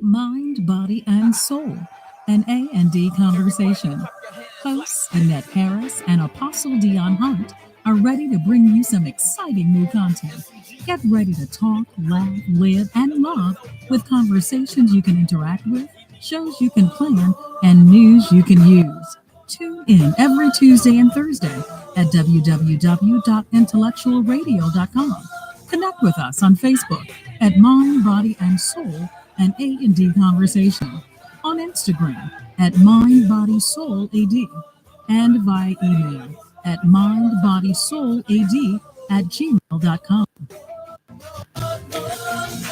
Mind, Body, and Soul, an A&D conversation. Hosts Annette Harris and Apostle Dion Hunt are ready to bring you some exciting new content. Get ready to talk, laugh, live, and love with conversations you can interact with, shows you can plan, and news you can use. Tune in every Tuesday and Thursday at www.intellectualradio.com. Connect with us on Facebook at Mind, Body, and Soul, an A&D Conversation, on Instagram at Mind, Body, Soul AD, and via email at mindbodysoulad@gmail.com.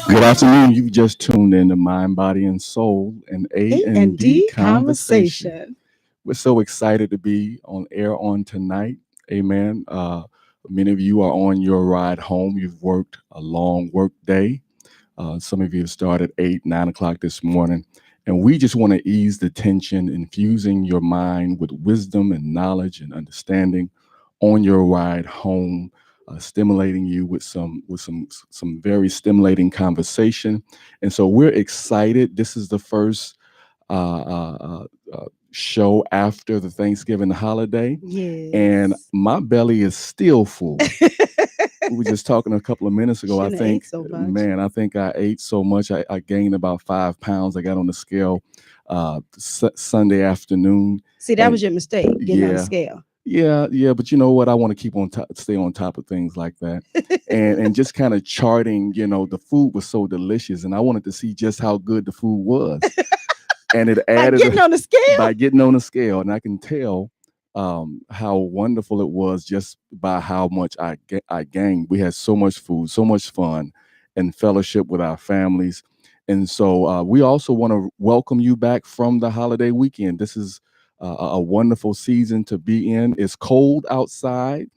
Good afternoon. You've just tuned in to Mind, Body, and Soul, an A&D conversation. We're so excited to be on air on tonight. Amen. Many of you are on your ride home. You've worked a long work day. Some of you have started 8, 9 o'clock this morning. And we just want to ease the tension, infusing your mind with wisdom and knowledge and understanding on your ride home, stimulating you with some very stimulating conversation. And so we're excited. This is the first show after the Thanksgiving holiday. Yes. And my belly is still full. We were just talking a couple of minutes ago. I think I ate so much. I gained about 5 pounds. I got on the scale Sunday afternoon. See, that was your mistake, getting on the scale. Yeah, but you know what? I want to keep on stay on top of things like that, and just kind of charting. You know, the food was so delicious, and I wanted to see just how good the food was. And it added by getting on the scale, and I can tell how wonderful it was just by how much I gained. We had so much food, so much fun, and fellowship with our families. And so we also want to welcome you back from the holiday weekend. This is a wonderful season to be in. It's cold outside,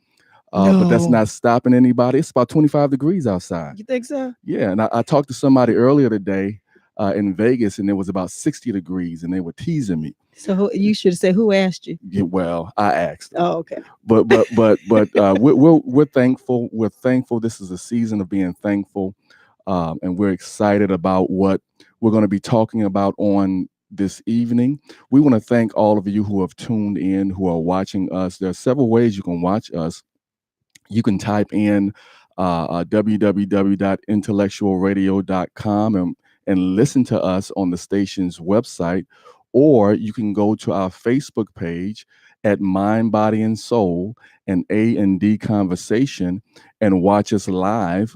but that's not stopping anybody. It's about 25 degrees outside. You think so? Yeah, and I talked to somebody earlier today in Vegas, and it was about 60 degrees, and they were teasing me. So you should say, who asked you? Yeah, well, I asked. Oh, okay. But we're thankful. We're thankful. This is a season of being thankful, and we're excited about what we're going to be talking about on this evening. We want to thank all of you who have tuned in, who are watching us. There are several ways you can watch us. You can type in www.intellectualradio.com and listen to us on the station's website, or you can go to our Facebook page at Mind, Body, and Soul, an A&D conversation, and watch us live.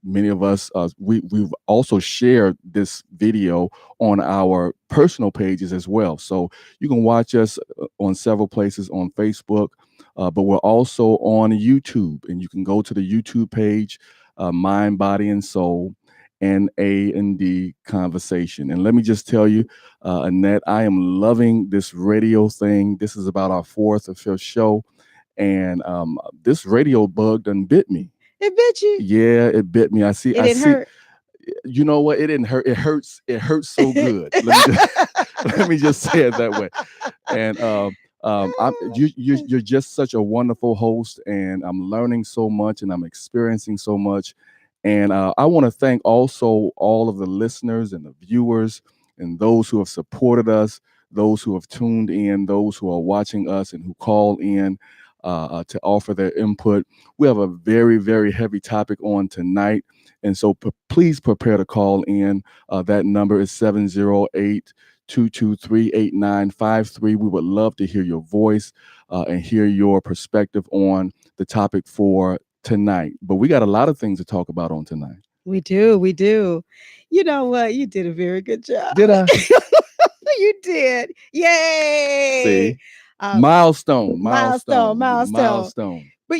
Many of us, we've also shared this video on our personal pages as well. So you can watch us on several places on Facebook, but we're also on YouTube, and you can go to the YouTube page, Mind, Body, and Soul, and A&D conversation. And let me just tell you, Annette, I am loving this radio thing. This is about our 4th or 5th show. And this radio bug done bit me. It bit you? Yeah, it bit me. It didn't hurt. You know what? It didn't hurt. It hurts. It hurts so good. Let me just say it that way. And you're just such a wonderful host, and I'm learning so much, and I'm experiencing so much. And I want to thank also all of the listeners and the viewers and those who have supported us, those who have tuned in, those who are watching us and who call in to offer their input. We have a very, very heavy topic on tonight. And so please prepare to call in. That number is 708-223-8953. We would love to hear your voice and hear your perspective on the topic for tonight. But we got a lot of things to talk about on tonight. We do. You know what? You did a very good job. Did I? You did. Yay! See? Milestone. But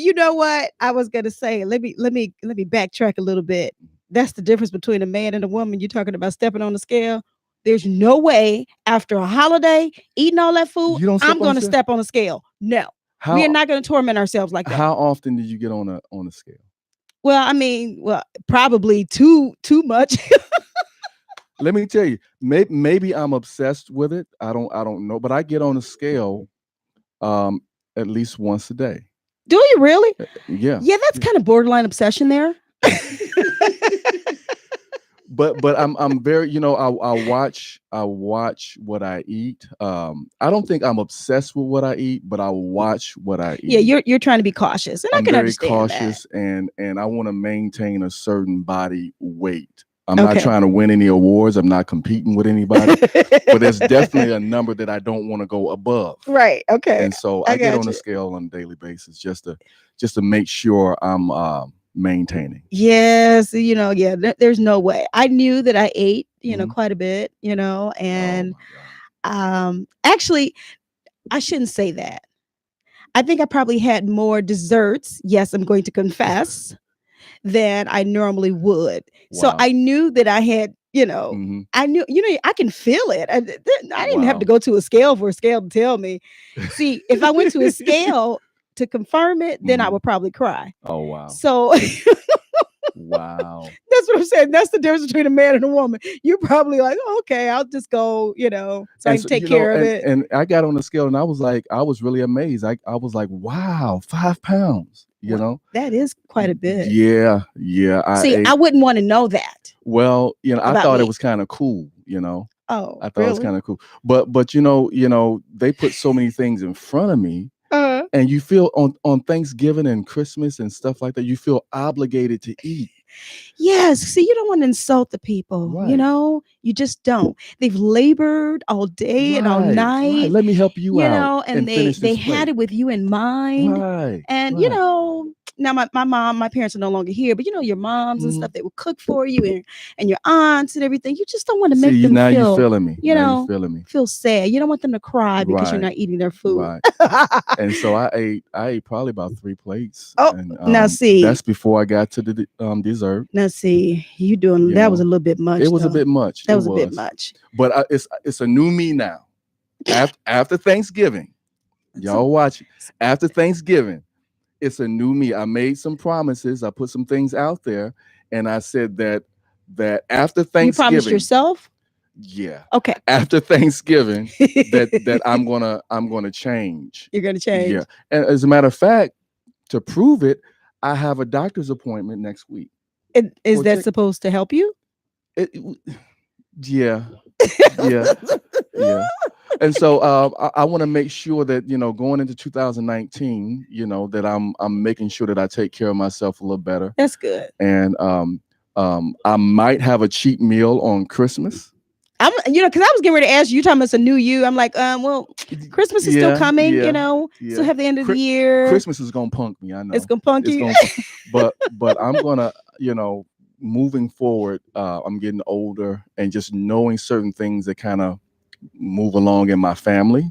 you know what? I was gonna say, let me backtrack a little bit. That's the difference between a man and a woman. You're talking about stepping on the scale. There's no way after a holiday, eating all that food, I'm gonna step on the scale. No. We are not going to torment ourselves like that. How often did you get on a scale? Well, probably too much. Let me tell you, maybe I'm obsessed with it. I don't know, but I get on a scale at least once a day. Do you really? Yeah. Yeah, that's kind of borderline obsession there. but I'm very, I watch what I eat. I don't think I'm obsessed with what I eat, but I watch what I eat. Yeah, you're trying to be cautious, and I I'm can very understand cautious, and I want to maintain a certain body weight. I'm Okay. not trying to win any awards. I'm not competing with anybody, that. but there's definitely a number that I don't want to go above. Right. Okay. And so I I get got on the you. scale on a daily basis just to make sure I'm maintaining. Yes, yeah, there's no way. I knew that I ate, Mhm. quite a bit, Oh and my God. actually, I shouldn't say that. I think I probably had more desserts. Yes, I'm going to confess than I normally would. So Wow. I knew that I had, Hmm. I knew, I can feel it. I didn't have to Wow. go to a scale for a scale to tell me. See, if I went to a scale to confirm it, then I Mhm. would probably cry. Oh wow. So Wow. that's what I'm saying. That's the difference between a man and a woman. You're probably like, oh, okay, I'll just go, so I And can so, take care of and it. I got on the scale and I was really amazed. I was like, wow, 5 pounds, Wow, that is quite a bit. Yeah, yeah. I See, ate I wouldn't want to know that well, I about thought it me. was kind of cool, Oh, I thought it was really? kind of cool. But they put so many things in front of me, Uh, and you feel on Thanksgiving and Christmas and stuff like that, you feel obligated to eat. yes. See, you don't want to insult the people, Right. You just don't. They've labored all day and all Right. Right. night, Let me help you out and and they finish they this had plate. it with you in mind. Right. And Right. now my parents are no longer here, but your moms and Mhm. stuff, they will cook for you, and your aunts and everything. You just don't want to See, make them now you feel, feeling me. Now you feeling me. feel sad. You don't want them to cry because you're Right. not eating their food. Right. And so I ate probably about 3 plates, Oh, and now see, that's before I got to the dessert. you doing You that was a know, little bit much it was a though. bit much. That It was a bit was, much. but it's a new me now. After Thanksgiving, So y'all watch. After Thanksgiving, it's a new me. I made some promises. I put some things out there, and I said that after you promised Thanksgiving, yourself? yeah, Okay. after Thanksgiving, that I'm gonna change. You're gonna change. Yeah, and as a matter of fact, to prove it, I have a doctor's appointment next week. Is For that check. supposed to help you? Yeah, yeah, yeah. And so I want to make sure that going into 2019, that I'm making sure that I take care of myself a little better. That's good. And I might have a cheat meal on Christmas. I'm, because I was getting ready to ask you. You talking about it's a new you? I'm like, well, Christmas is still coming. Still Yeah. have the end of the year. Christmas is gonna punk me. I know It's gonna punk it's you. gonna, but I'm gonna, moving forward. I'm getting older, and just knowing certain things that kind of move along in my family.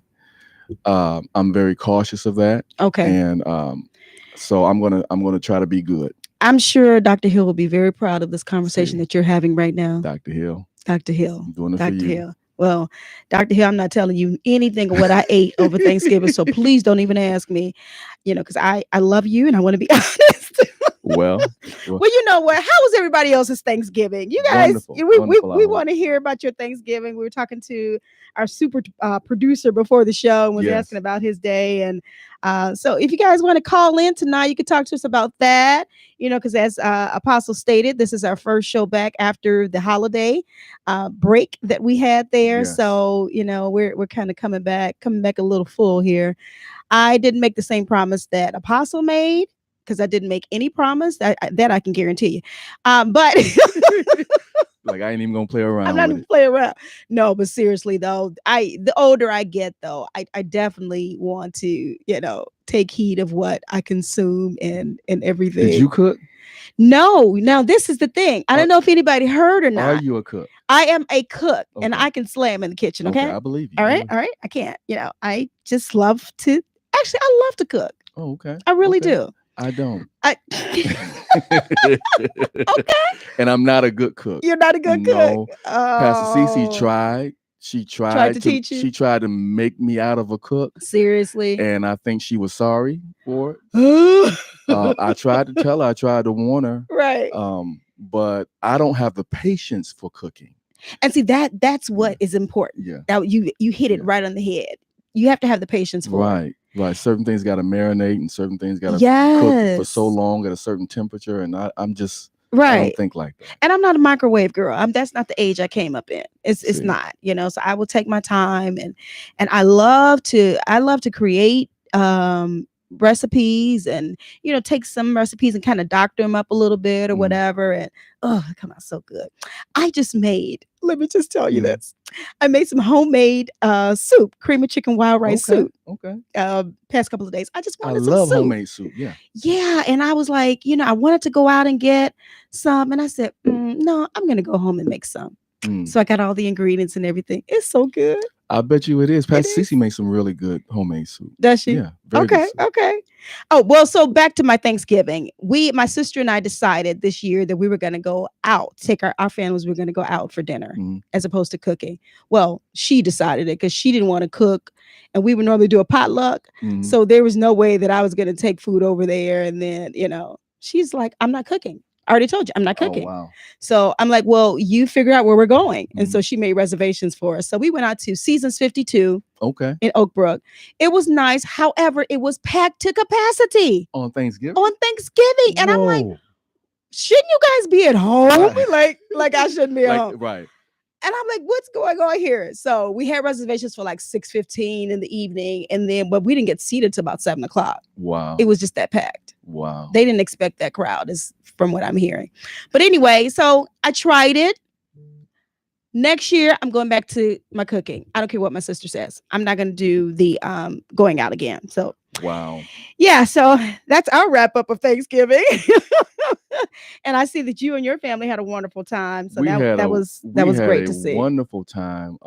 I'm very cautious of that. Okay. And so I'm gonna try to be good. I'm sure Dr. Hill will be very proud of this conversation that you're having right now. Dr. Hill. Dr. Hill. I'm doing it Dr. for you. Hill. Well, Dr. Hill, I'm not telling you anything of what I ate over Thanksgiving, so please don't even ask me, because I love you and I want to be honest. Well, you know what? How was everybody else's Thanksgiving? You guys, wonderful. we want to hear about your Thanksgiving. We were talking to our super producer before the show and was asking about his day. And so if you guys want to call in tonight, you can talk to us about that, because as Apostle stated, this is our first show back after the holiday break that we had there. Yes. So, we're kind of coming back a little full here. I didn't make the same promise that Apostle made, because I didn't make any promise that I can guarantee you. But like I ain't even gonna play around. I'm not gonna play around. No, but seriously though, the older I get though, I definitely want to, take heed of what I consume and everything. Did you cook? No. Now this is the thing. I don't know if anybody heard or not. Are you a cook? I am a cook, and I can slam in the kitchen. Okay, I believe you. All right. I can't. I just love to. Actually, I love to cook. Oh, okay. I really do. I don't. Okay. And I'm not a good cook. You're not a good cook. Pastor Cece tried. She tried to teach you. She tried to make me out of a cook. Seriously. And I think she was sorry for it. I tried to tell her. I tried to warn her. Right. But I don't have the patience for cooking. And see, that's what is important. Yeah. That you hit it right on the head. You have to have the patience for it. Right. Certain things got to marinate, and certain things got to cook for so long at a certain temperature. And I'm just I Right. don't think like that. And I'm not a microwave girl. That's not the age I came up in. It's See. not, so I will take my time, and I love to create recipes, and take some recipes and kind of doctor them up a little bit or Mm. whatever, and it come out so good. Let me just tell you Mm. this. I made some homemade soup, cream of chicken wild rice soup Okay. past couple of days. I just I wanted some love soup. homemade soup. Yeah. Yeah, and I was like, I wanted to go out and get some, and I said, no, I'm gonna go home and make some. Mm. So I got all the ingredients and everything. It's so good. I bet you it is. Pastor is. Cece makes some really good homemade soup. Does she? Yeah. Very good Okay, soup. okay. Oh, well, so back to my Thanksgiving. My sister and I decided this year that we were gonna go out, take our families, we were gonna go out for dinner Mhm. as opposed to cooking. Well, she decided it because she didn't want to cook, and we would normally do a potluck. Mhm. So there was no way that I was gonna take food over there, and then she's like, I'm not cooking. I already told you I'm not Oh cooking. wow. So I'm like, well, you figure out where we're going. And Mhm. so she made reservations for us. So we went out to Seasons 52 Okay. in Oak Brook. It was nice. However, it was packed to capacity On Thanksgiving. on Thanksgiving. And I'm like, Whoa. shouldn't you guys be at home? Right. Like I shouldn't be at home. Right. And I'm like, what's going on here? So we had reservations for like 6:15 in the evening. And then, but we didn't get seated till about 7 o'clock. Wow. It was just that packed. Wow. They didn't expect that crowd, is from what I'm hearing. But anyway, so I tried it. Next year, I'm going back to my cooking. I don't care what my sister says. I'm not going to do the going out again. So Wow. yeah, so that's our wrap up of Thanksgiving. And I see that you and your family had a wonderful time. So that was great to see. Wonderful time.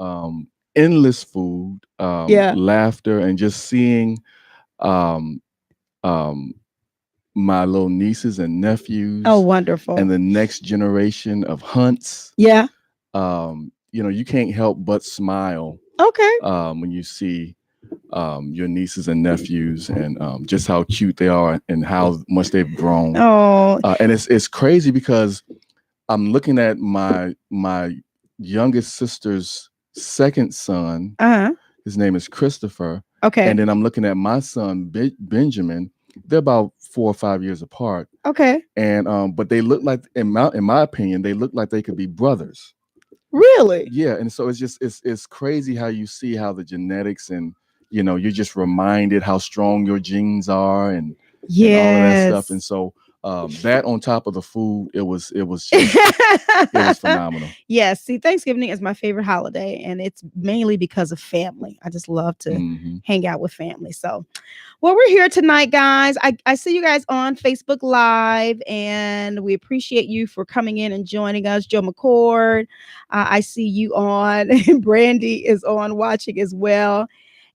Endless food, Yeah. laughter, and just seeing um, my little nieces and nephews. Oh, wonderful. And the next generation of Hunts. Yeah. You can't help but smile Okay. when you see your nieces and nephews, and just how cute they are and how much they've grown. Oh. And it's crazy because I'm looking at my youngest sister's second son. Uh-huh. His name is Christopher. Okay. And then I'm looking at my son Benjamin. They're about 4 or 5 years apart. Okay. And but they look like, in my opinion, they look like they could be brothers. Really? Yeah. And so it's crazy how you see how the genetics, and you're just reminded how strong your genes are, and all of that stuff. And so that on top of the food, it was just, it was phenomenal. Yes. See, Thanksgiving is my favorite holiday, and it's mainly because of family. I just love to hang out with family. So, well, we're here tonight, guys. I see you guys on Facebook Live, and we appreciate you for coming in and joining us. Joe McCord, I see you on, and Brandy is on watching as well.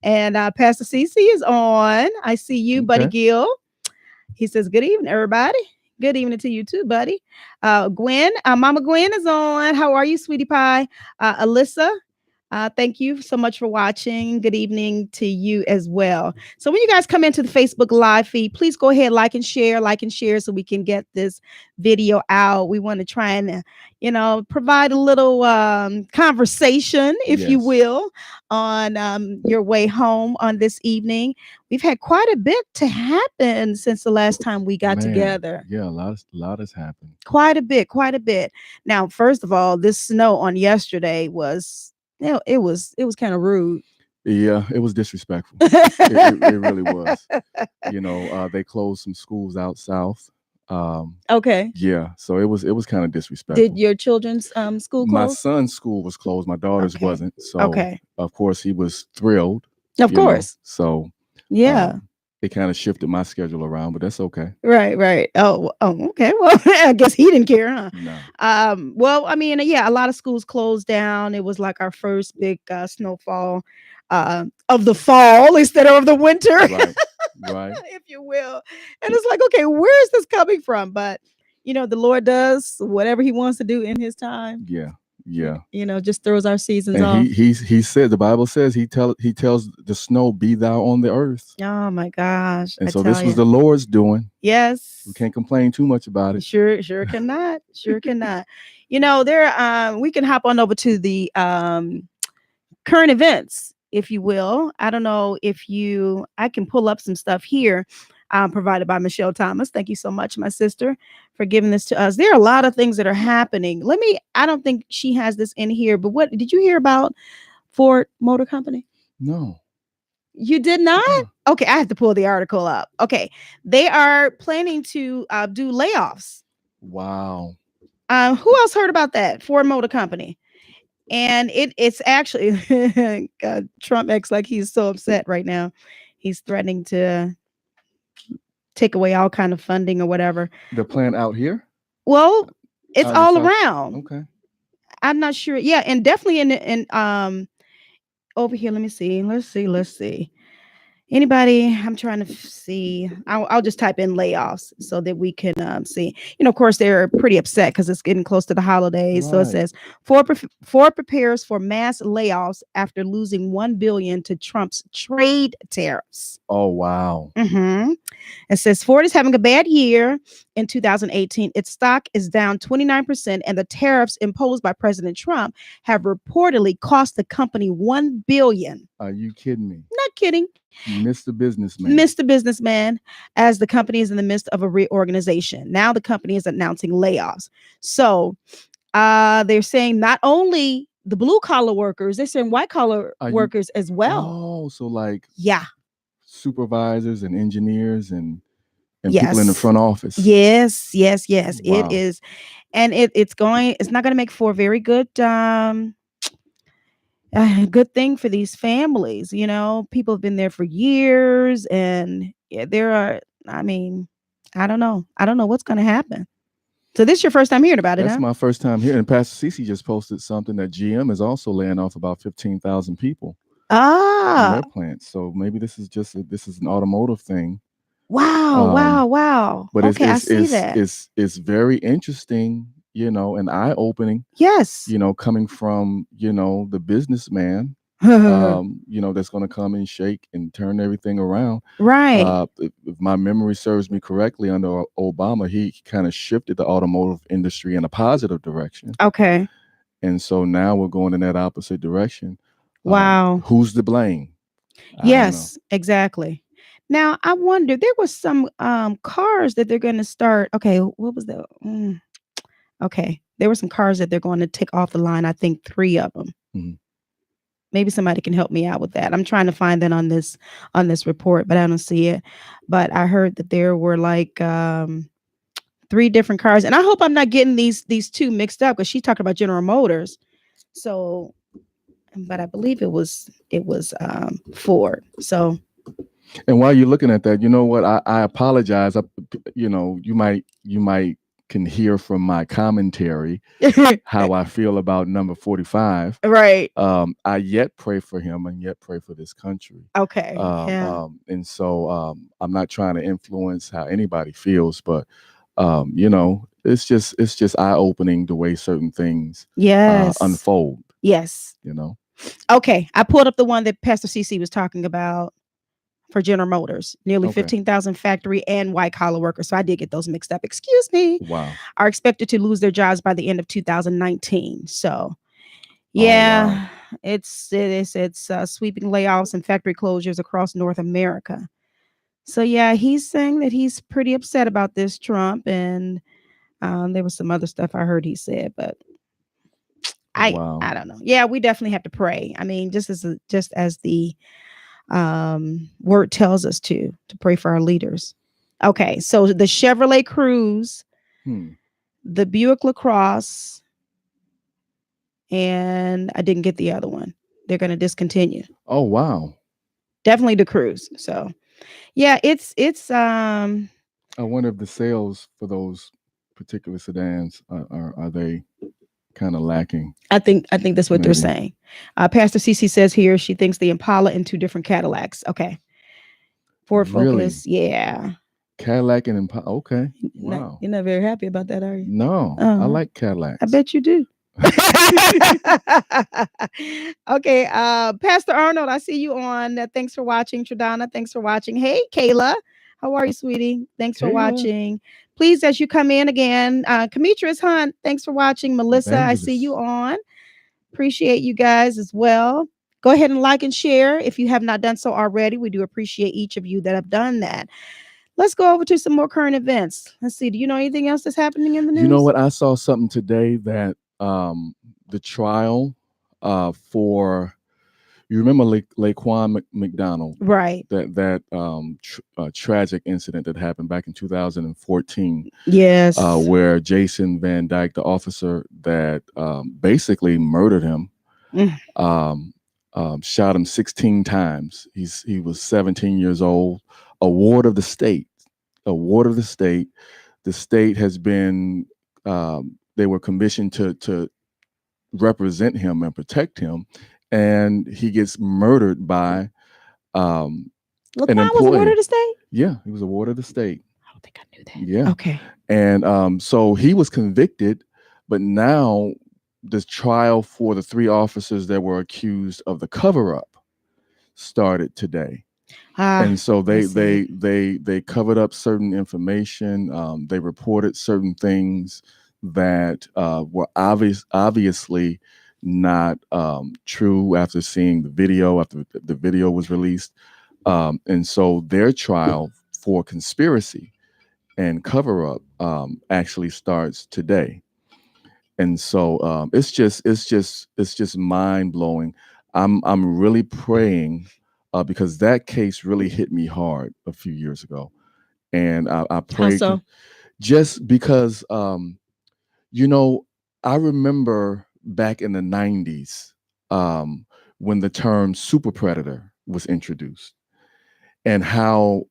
And Pastor Cece is on. I see you, Buddy Gill. He says, good evening, everybody. Good evening to you too, buddy. Gwen, Mama Gwen is on. How are you, sweetie pie? Alyssa, thank you so much for watching. Good evening to you as well. So when you guys come into the Facebook Live feed, please go ahead, like and share so we can get this video out. We want to try and, provide a little conversation, if you will, on your way home on this evening. We've had quite a bit to happen since the last time we got together. Yeah, a lot has happened. Quite a bit. Now, first of all, this snow on yesterday was, it was kind of rude. Yeah, it was disrespectful. it really was. They closed some schools out south. Okay. Yeah, so it was kind of disrespectful. Did your children's school close? My son's school was closed. My daughter's wasn't. So of course he was thrilled. Of course. So yeah. It kind of shifted my schedule around, but that's okay. Right. Oh, okay. Well, I guess he didn't care, huh? No. Well, I mean, yeah, a lot of schools closed down. It was like our first big snowfall of the fall instead of the winter. Right. If you will. And it's like, okay, where is this coming from? But the Lord does whatever he wants to do in his time. Yeah. Just throws our seasons and off. He said, the Bible says he tells the snow, be thou on the earth. Oh my gosh. And so this was the Lord's doing. Yes. We can't complain too much about it. Sure cannot. There we can hop on over to the current events, if you will. I don't know if I can pull up some stuff here. provided by Michelle Thomas. Thank you so much, my sister, for giving this to us. There are a lot of things that are happening. I don't think she has this in here, but what did you hear about Ford Motor Company? No. You did not? Uh-uh. Okay, I have to pull the article up. Okay, they are planning to do layoffs. Wow. Who else heard about that? Ford Motor Company. And it's actually God, Trump acts like he's so upset right now. He's threatening to take away all kind of funding or whatever. The plant out here? Well, it's Out in all South- around. Okay. I'm not sure. Yeah, and definitely in over here. Let me see. Let's see. Anybody? I'm trying to see. I'll just type in layoffs so that we can see. Of course, they're pretty upset because it's getting close to the holidays. So it Right. says Ford prepares for mass layoffs after losing $1 billion to Trump's trade tariffs. Oh, wow. Mm-hmm. It says Ford is having a bad year in 2018. Its stock is down 29%, and the tariffs imposed by President Trump have reportedly cost the company $1 billion. Are you kidding me? Not kidding. Mr. Businessman. Mr. Businessman, as the company is in the midst of a reorganization. Now the company is announcing layoffs. So they're saying not only the blue collar workers, they're saying white collar workers as well. Oh, so like Yeah. supervisors and engineers and Yes. people in the front office. Yes. Wow. It is. And it's not going to make for a very good good thing for these families. People have been there for years, and I don't know what's going to happen. So this is your first time hearing about it, That's huh? my first time here. And Pastor Cece just posted something that GM is also laying off about 15,000 people in their plant. So maybe this is an automotive thing. Wow. But Okay, I see that. It's very interesting, and eye-opening. Yes. Coming from the businessman, that's going to come and shake and turn everything around. Right. If my memory serves me correctly, under Obama, he kind of shifted the automotive industry in a positive direction. Okay. And so now we're going in that opposite direction. Wow. Who's to blame? Yes, exactly. Now I wonder, there was some cars that they're going to start. Okay, what was that? Okay, there were some cars that they're going to take off the line. I think 3 of them. Mm-hmm. Maybe somebody can help me out with that. I'm trying to find that on this report, but I don't see it. But I heard that there were like 3 different cars, and I hope I'm not getting these 2 mixed up, because she talked about General Motors. So, but I believe it was Ford. So. And while you're looking at that, you know what? I apologize. You might can hear from my commentary how I feel about number 45. Right. I yet pray for him and yet pray for this country. Okay. Yeah. And so I'm not trying to influence how anybody feels, but it's just eye-opening the way certain things unfold. Yes. Okay. I pulled up the one that Pastor CC was talking about for General Motors. Nearly 15,000 factory and white collar workers. So I did get those mixed up. Excuse me. Wow. Are expected to lose their jobs by the end of 2019. So yeah, it's sweeping layoffs and factory closures across North America. So yeah, he's saying that he's pretty upset about this, Trump, and there was some other stuff I heard he said, but I don't know. Yeah, we definitely have to pray. I mean, just as the word tells us to pray for our leaders. Okay, so the Chevrolet Cruze, the Buick LaCrosse, and I didn't get the other one. They're going to discontinue. Oh wow! Definitely the Cruze. So yeah, it's. I wonder if the sales for those particular sedans are they kind of lacking? I think that's what they're saying. Pastor CC says here she thinks the Impala and 2 different Cadillacs. Okay. Ford Focus. Yeah. Cadillac and Impala. Okay. Wow. You're not very happy about that, are you? No. I like Cadillacs. I bet you do. Okay. Pastor Arnold, I see you on. Thanks for watching. Tradana, thanks for watching. Hey, Kayla. How are you, sweetie? Thanks for watching. Please, as you come in again, Demetrius Hunt, thanks for watching. Melissa, I see you on. Appreciate you guys as well. Go ahead and like and share if you have not done so already. We do appreciate each of you that have done that. Let's go over to some more current events. Let's see. Do you know anything else that's happening in the news? You know what? I saw something today that the trial for, you remember Laquan McDonald, Right. that tragic incident that happened back in 2014, Yes. where Jason Van Dyke, the officer that basically murdered him, Mm. shot him 16 times. He was 17 years old. A ward of the state. A ward of the state. The state has been. They were commissioned to represent him and protect him, and he gets murdered by an Laquan was employee. ward of the state? Yeah, he was a ward of the state. I don't think I knew that. Yeah. Okay. And so he was convicted, but now the trial for the 3 officers that were accused of the cover-up started today. And so they covered up certain information. They reported certain things that were obviously not true after seeing the video, after the video was released. And so their trial for conspiracy and cover up actually starts today. And so it's just mind blowing. I'm really praying because that case really hit me hard a few years ago, and I How prayed so? just because you know, I remember back in the 90s when the term super predator was introduced, and how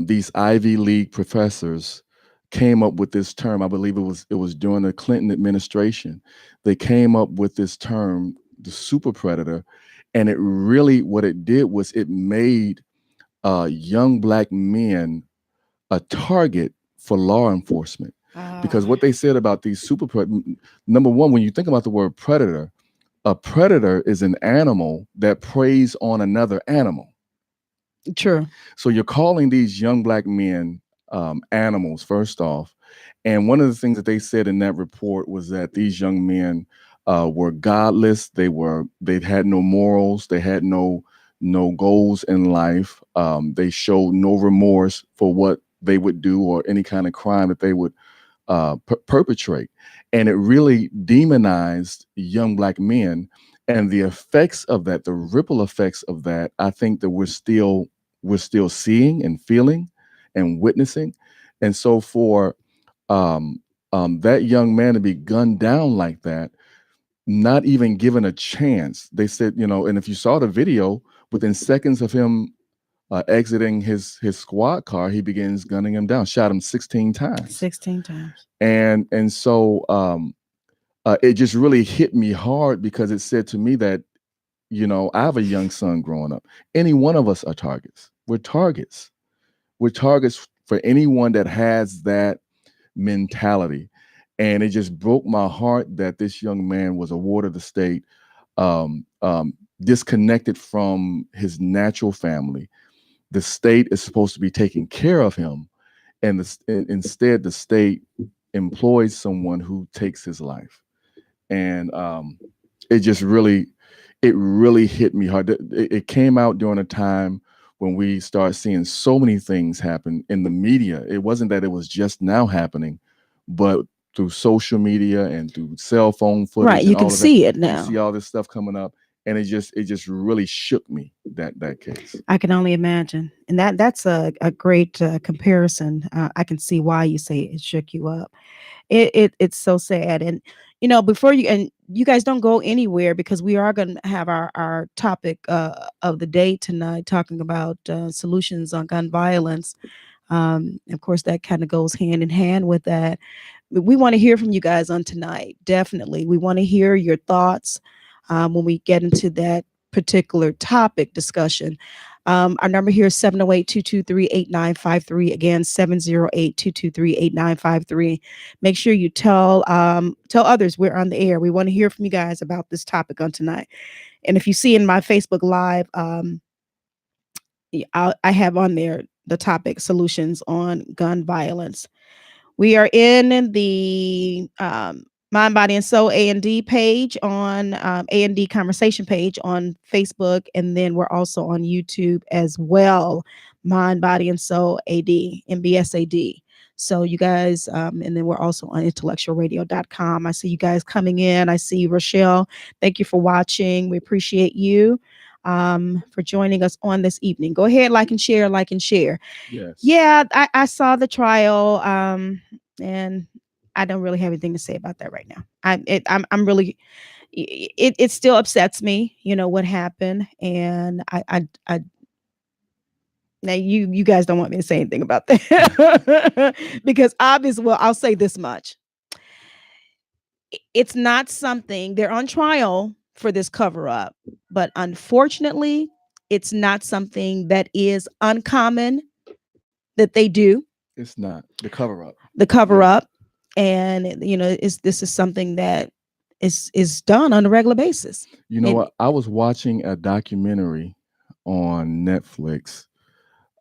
these Ivy League professors came up with this term. I believe it was during the Clinton administration. They came up with this term, the super predator, and it really, what it did was it made young Black men a target for law enforcement. Because what they said about these number one, when you think about the word predator, a predator is an animal that preys on another animal. True. So you're calling these young Black men animals, first off. And one of the things that they said in that report was that these young men were godless. They had no morals. They had no goals in life. They showed no remorse for what they would do or any kind of crime that they would perpetrate. And it really demonized young Black men. And the effects of that, the ripple effects of that, I think that we're still seeing and feeling and witnessing. And so for that young man to be gunned down like that, not even given a chance, they said, and if you saw the video, within seconds of him exiting his squad car, he begins gunning him down, shot him 16 times. 16 times. And so it just really hit me hard because it said to me that, I have a young son growing up. Any one of us are targets. We're targets. We're targets for anyone that has that mentality. And it just broke my heart that this young man was a ward of the state, disconnected from his natural family. The state is supposed to be taking care of him. And instead, the state employs someone who takes his life. And it just really hit me hard. It came out during a time when we started seeing so many things happen in the media. It wasn't that it was just now happening, but through social media and through cell phone footage. Right, you can see it now. You see all this stuff coming up, and it just really shook me, that case. I can only imagine, and that's a great comparison. I can see why you say it shook you up. It's so sad. And before you guys don't go anywhere, because we are going to have our topic of the day tonight, talking about solutions on gun violence. Of course, that kind of goes hand in hand with that. We want to hear from you guys on tonight. Definitely, we want to hear your thoughts when we get into that particular topic discussion. Our number here is 708-223-8953. Again, 708-223-8953. Make sure you tell others we're on the air. We want to hear from you guys about this topic on tonight. And if you see in my Facebook Live, I have on there the topic solutions on gun violence. We are in the Mind, Body, and Soul A&D page on A&D Conversation page on Facebook, and then we're also on YouTube as well. Mind, Body, and Soul AD, MBSAD. So you guys, and then we're also on intellectualradio.com. I see you guys coming in. I see Rochelle. Thank you for watching. We appreciate you for joining us on this evening. Go ahead, like and share, like and share. Yes. Yeah, I saw the trial, and I don't really have anything to say about that right now. I'm really, it still upsets me, what happened, and I now you guys don't want me to say anything about that because obviously, well, I'll say this much: it's not something they're on trial for this cover up, but unfortunately, it's not something that is uncommon that they do. It's not the cover up. The cover Yeah. up, and this is something that is done on a regular basis. You know And- what? I was watching a documentary on Netflix,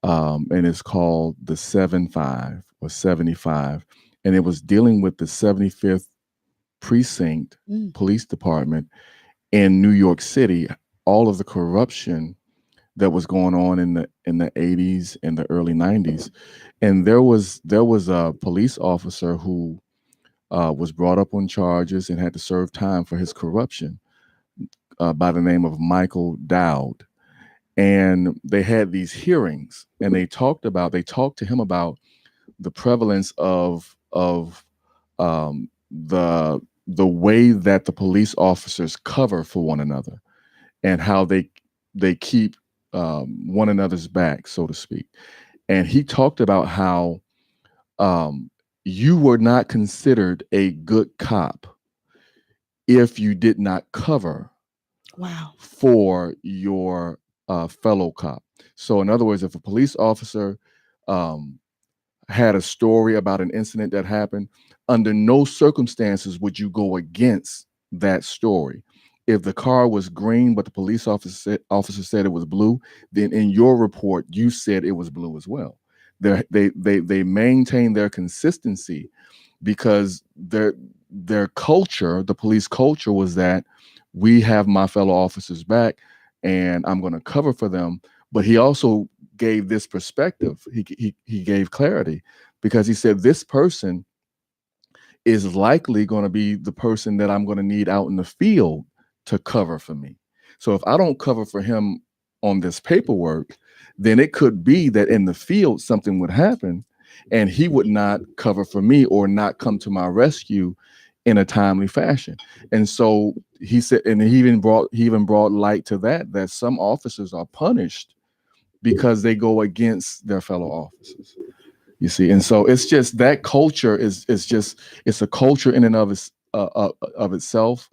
and it's called The 75 or 75, and it was dealing with the 75th Precinct Mm. Police Department in New York City, all of the corruption that was going on in the 80s and the early 90s. And there was a police officer who was brought up on charges and had to serve time for his corruption, by the name of Michael Dowd. And they had these hearings, and they talked to him about the prevalence of the way that the police officers cover for one another, and how they keep one another's back, so to speak. And he talked about how you were not considered a good cop if you did not cover Wow. for your fellow cop. So, in other words, if a police officer had a story about an incident that happened, under no circumstances would you go against that story. If the car was green, but the police officer said it was blue, then in your report you said it was blue as well. They maintain their consistency because their culture, the police culture, was that we have my fellow officers back, and I'm going to cover for them. But he also gave this perspective. He gave clarity, because he said this person is likely going to be the person that I'm going to need out in the field to cover for me. So if I don't cover for him on this paperwork, then it could be that in the field something would happen and he would not cover for me or not come to my rescue in a timely fashion. And so he said, and he even brought light to that some officers are punished because they go against their fellow officers. You see, and so it's just that culture is it's a culture in and of itself.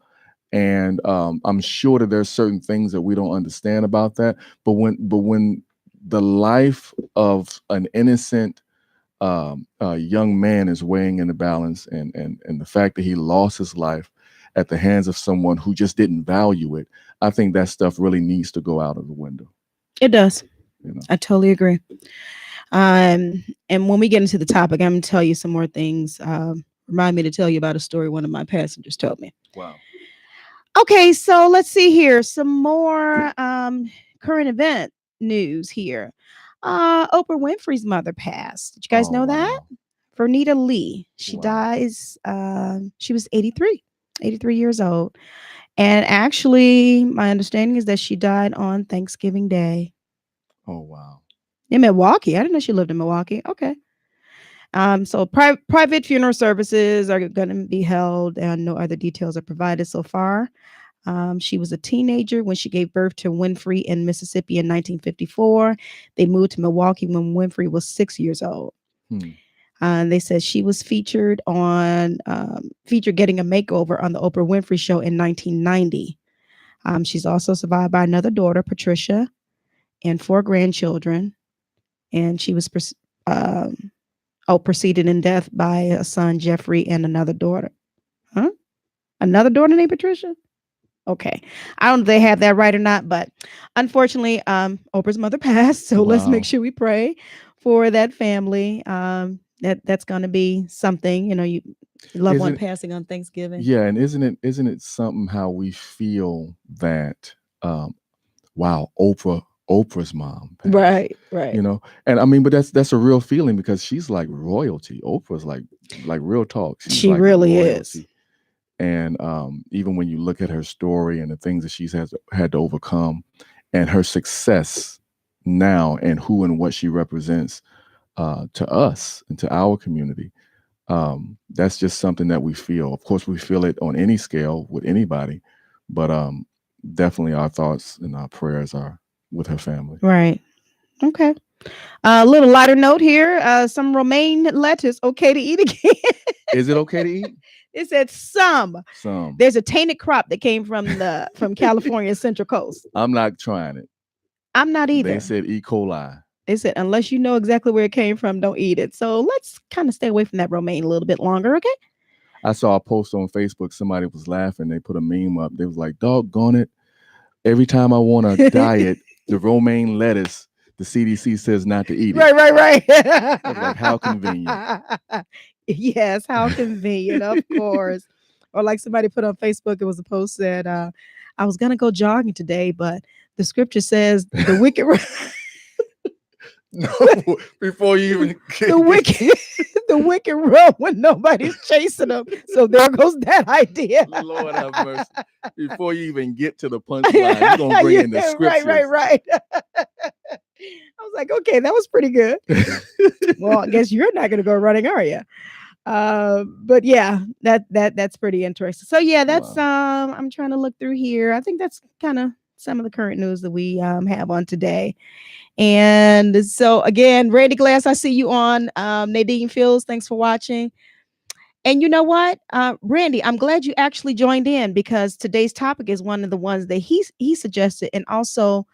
And I'm sure that there's certain things that we don't understand about that. But when the life of an innocent young man is weighing in the balance, and the fact that he lost his life at the hands of someone who just didn't value it, I think that stuff really needs to go out of the window. It does. You know? I totally agree. And when we get into the topic, I'm going to tell you some more things. Remind me to tell you about a story one of my passengers told me. Wow. Okay, so let's see here. Some more current event news here. Oprah Winfrey's mother passed. Did you guys know that? Vernita Lee. She dies. She was 83 years old. And actually, my understanding is that she died on Thanksgiving Day. Oh, wow. In Milwaukee. I didn't know she lived in Milwaukee. Okay. So private funeral services are going to be held, and no other details are provided so far. She was a teenager when she gave birth to Winfrey in Mississippi in 1954. They moved to Milwaukee when Winfrey was 6 years old. They said she was featured getting a makeover on the Oprah Winfrey Show in 1990. She's also survived by another daughter, Patricia, and 4 grandchildren. And she was preceded in death by a son, Jeffrey, and another daughter. Huh? Another daughter named Patricia? Okay. I don't know if they have that right or not, but unfortunately, Oprah's mother passed. So let's make sure we pray for that family. That's going to be something, you loved one passing on Thanksgiving. Yeah. And isn't it something how we feel that, wow, Oprah Oprah's mom passed. Right. You know, and I mean, but that's a real feeling because she's like royalty. Oprah's like real talk. She's She like really is. royalty. And even when you look at her story and the things that she's had to overcome, and her success now, and who and what she represents to us and to our community, that's just something that we feel. Of course, we feel it on any scale with anybody, but definitely our thoughts and our prayers are with her family. Right. Okay. A little lighter note here. Some romaine lettuce okay to eat again. Is it okay to eat? It said some. Some. There's a tainted crop that came from California Central Coast. I'm not trying it. I'm not either. They said E. coli. They said unless you know exactly where it came from, don't eat it. So let's kind of stay away from that romaine a little bit longer, okay? I saw a post on Facebook. Somebody was laughing. They put a meme up. They was like, "Doggone it! Every time I want to diet the romaine lettuce, the CDC says not to eat it." Right. I was like, how convenient. Yes, how convenient, of course. Or like somebody put on Facebook, it was a post that I was gonna go jogging today, but the scripture says the wicked No, before you even the wicked run when nobody's chasing them. So there goes that idea. Lord have mercy. Before you even get to the punchline, you're gonna bring in the scriptures. Right. I was like, okay, that was pretty good. Well, I guess you're not gonna go running, are you? But yeah, that's pretty interesting. So yeah, that's Wow. I'm trying to look through here. I think that's kind of some of the current news that we have on today. And so again, Randy Glass, I see you on. Nadine Fields, thanks for watching. And you know what, Randy, I'm glad you actually joined in because today's topic is one of the ones that he suggested, and also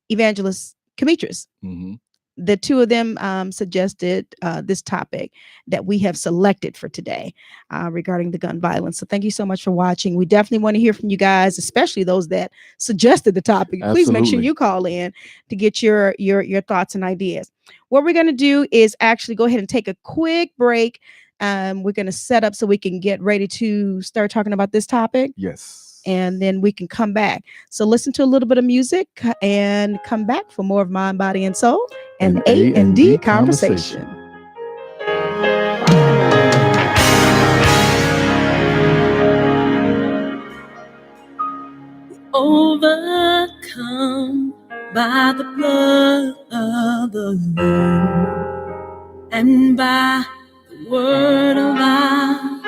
Evangelist Demetrius. Mm-hmm. The two of them suggested this topic that we have selected for today regarding the gun violence. So thank you so much for watching. We definitely want to hear from you guys, especially those that suggested the topic. Absolutely. Please make sure you call in to get your thoughts and ideas. What we're going to do is actually go ahead and take a quick break. We're going to set up so we can get ready to start talking about this topic. Yes. And then we can come back. So listen to a little bit of music and come back for more of Mind, Body, and Soul and A&D Conversation. Overcome by the blood of the Lamb and by the word of our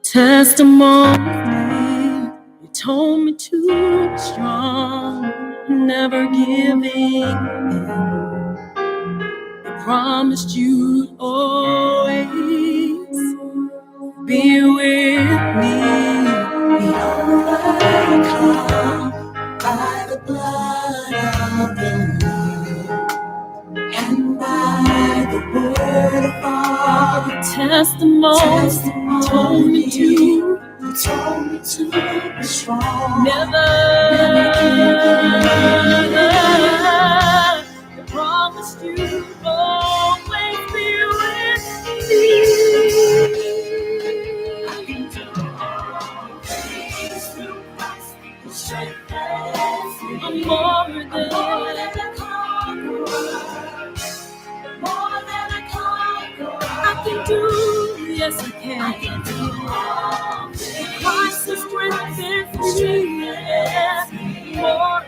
testimony. You told me to be strong, never giving in. You promised you'd always be with me. We overcome by the blood of the Lamb and by the word of our testimony. Told me to be strong, never I promised you always be with me. I can do all things through Christ who strengthens me. I'm more than a conqueror. More than a conqueror. I can do, yes I can. I can do all things. Christ who strengthens me. Yeah. More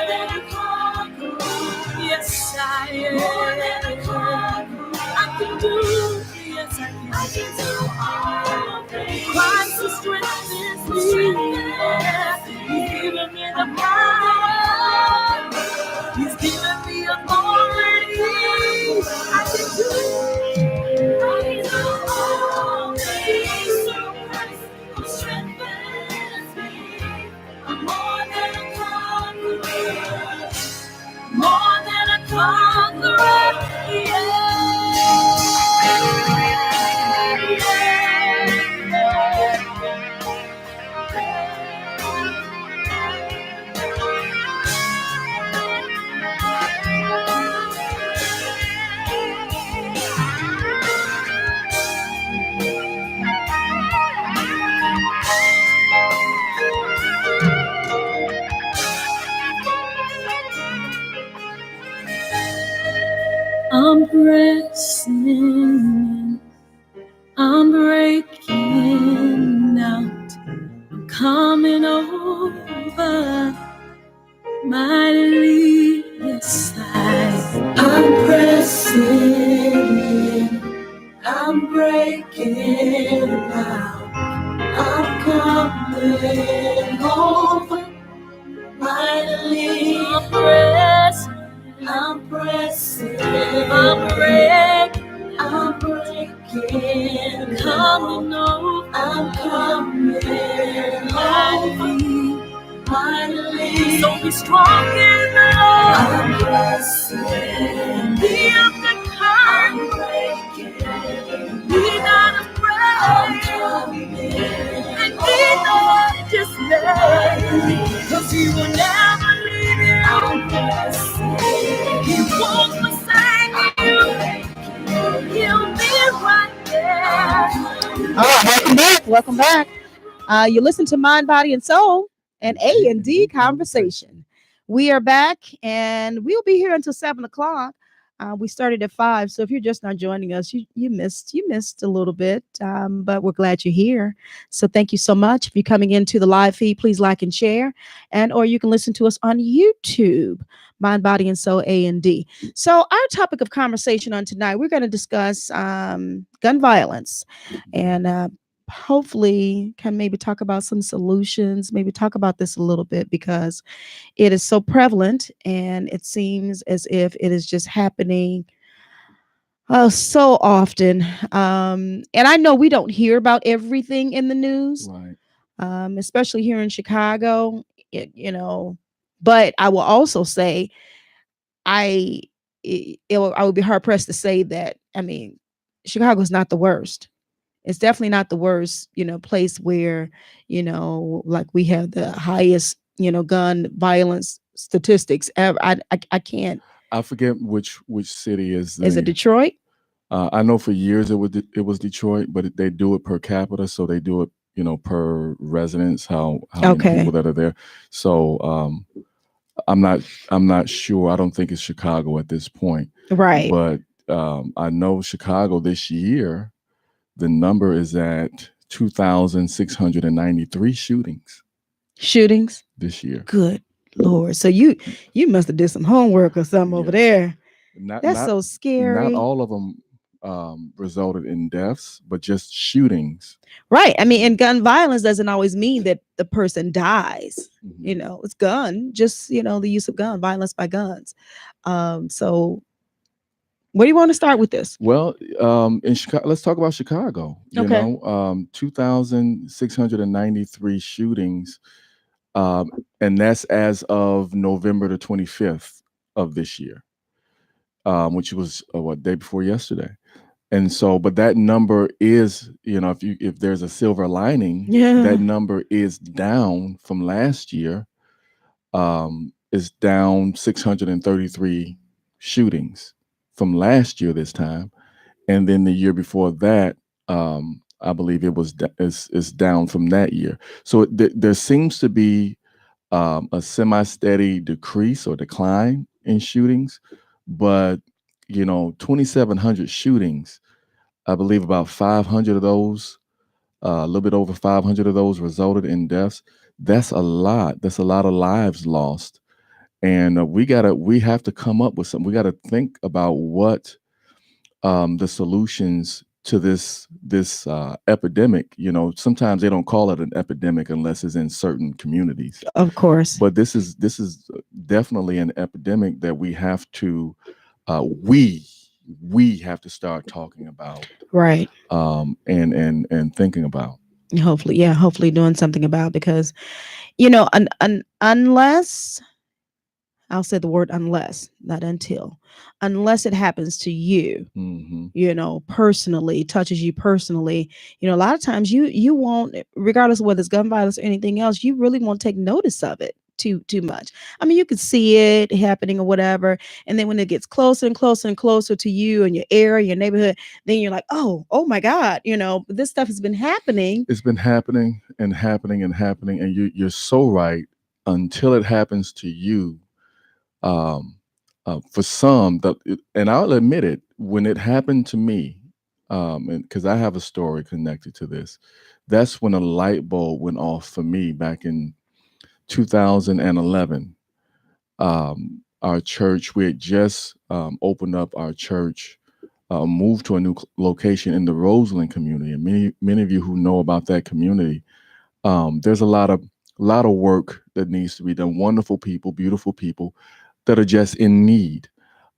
than a conqueror. Yes I am. More than a conqueror. I can do, yes I can. I can do all things. Christ who strengthens me. Yeah. He's given me the power. He's given me authority. I can do all things through Christ who strengthens me. I'm more than a conqueror. More than a conqueror. coming over mightily inside. I'm pressing in, I'm breaking out, I'm coming over mightily. I'm pressing, I'm breaking, coming over, I'm coming finally. So be strong in the Lord. I'm pressing, be of the kind, be not afraid, I'm coming, and be not dismayed, 'cause He will never leave you. I'm pressing, He won't forsake you. He'll be right there. All right, welcome back. You listen to Mind, Body, and Soul, an A&D conversation. We are back, and we'll be here until 7 o'clock. We started at 5, so if you're just not joining us, you missed a little bit, but we're glad you're here. So thank you so much. If you're coming into the live feed, please like and share, or you can listen to us on YouTube. Mind, Body, and Soul A&D. So our topic of conversation on tonight, we're going to discuss gun violence, and hopefully can maybe talk about some solutions, maybe talk about this a little bit, because it is so prevalent and it seems as if it is just happening so often. And I know we don't hear about everything in the news, Right. Especially here in Chicago, but I will also say I would be hard pressed to say that. I mean, Chicago is not the worst. It's definitely not the worst, place where, like we have the highest, gun violence statistics ever. I can't. I forget which city is Is it Detroit? I know for years it was Detroit, but they do it per capita, so they do it, per residence, how many people that are there. So I'm not sure. I don't think it's Chicago at this point. Right. But I know Chicago this year, the number is at 2,693 shootings this year. Good Lord. So you must have did some homework or something over there. That's so scary. Not all of them resulted in deaths, but just shootings. Right. I mean, and gun violence doesn't always mean that the person dies. Mm-hmm. It's gun, just, the use of gun, violence by guns. So where do you want to start with this? Well, in Chicago, let's talk about Chicago. 2,693 shootings, and that's as of November the 25th of this year, which was day before yesterday. And so, but that number is, if there's a silver lining, that number is down from last year. Is down 633 shootings from last year this time, and then the year before that, I believe it was is down from that year. So there seems to be a semi-steady decrease or decline in shootings, but 2,700 shootings, I believe about 500 of those, a little bit over 500 of those resulted in deaths. That's a lot. That's a lot of lives lost. And we have to come up with something. We got to think about what the solutions to this epidemic. Sometimes they don't call it an epidemic unless it's in certain communities. Of course. But this is definitely an epidemic that we have to we have to start talking about. Right. And thinking about. Hopefully doing something about, because unless, I'll say the word unless, not until, unless it happens to you, personally, touches you personally, a lot of times you won't, regardless of whether it's gun violence or anything else, you really won't take notice of it too much. I mean, you can see it happening or whatever, and then when it gets closer and closer and closer to you and your area, your neighborhood, then you're like, oh my God, this stuff has been happening. It's been happening and happening and happening, and you're so right. Until it happens to you, for some, and I'll admit it, when it happened to me, and because I have a story connected to this, that's when a light bulb went off for me back in 2011. Our church, we had just opened up our church, moved to a new location in the Roseland community, and many of you who know about that community, there's a lot of work that needs to be done. Wonderful people, beautiful people that are just in need.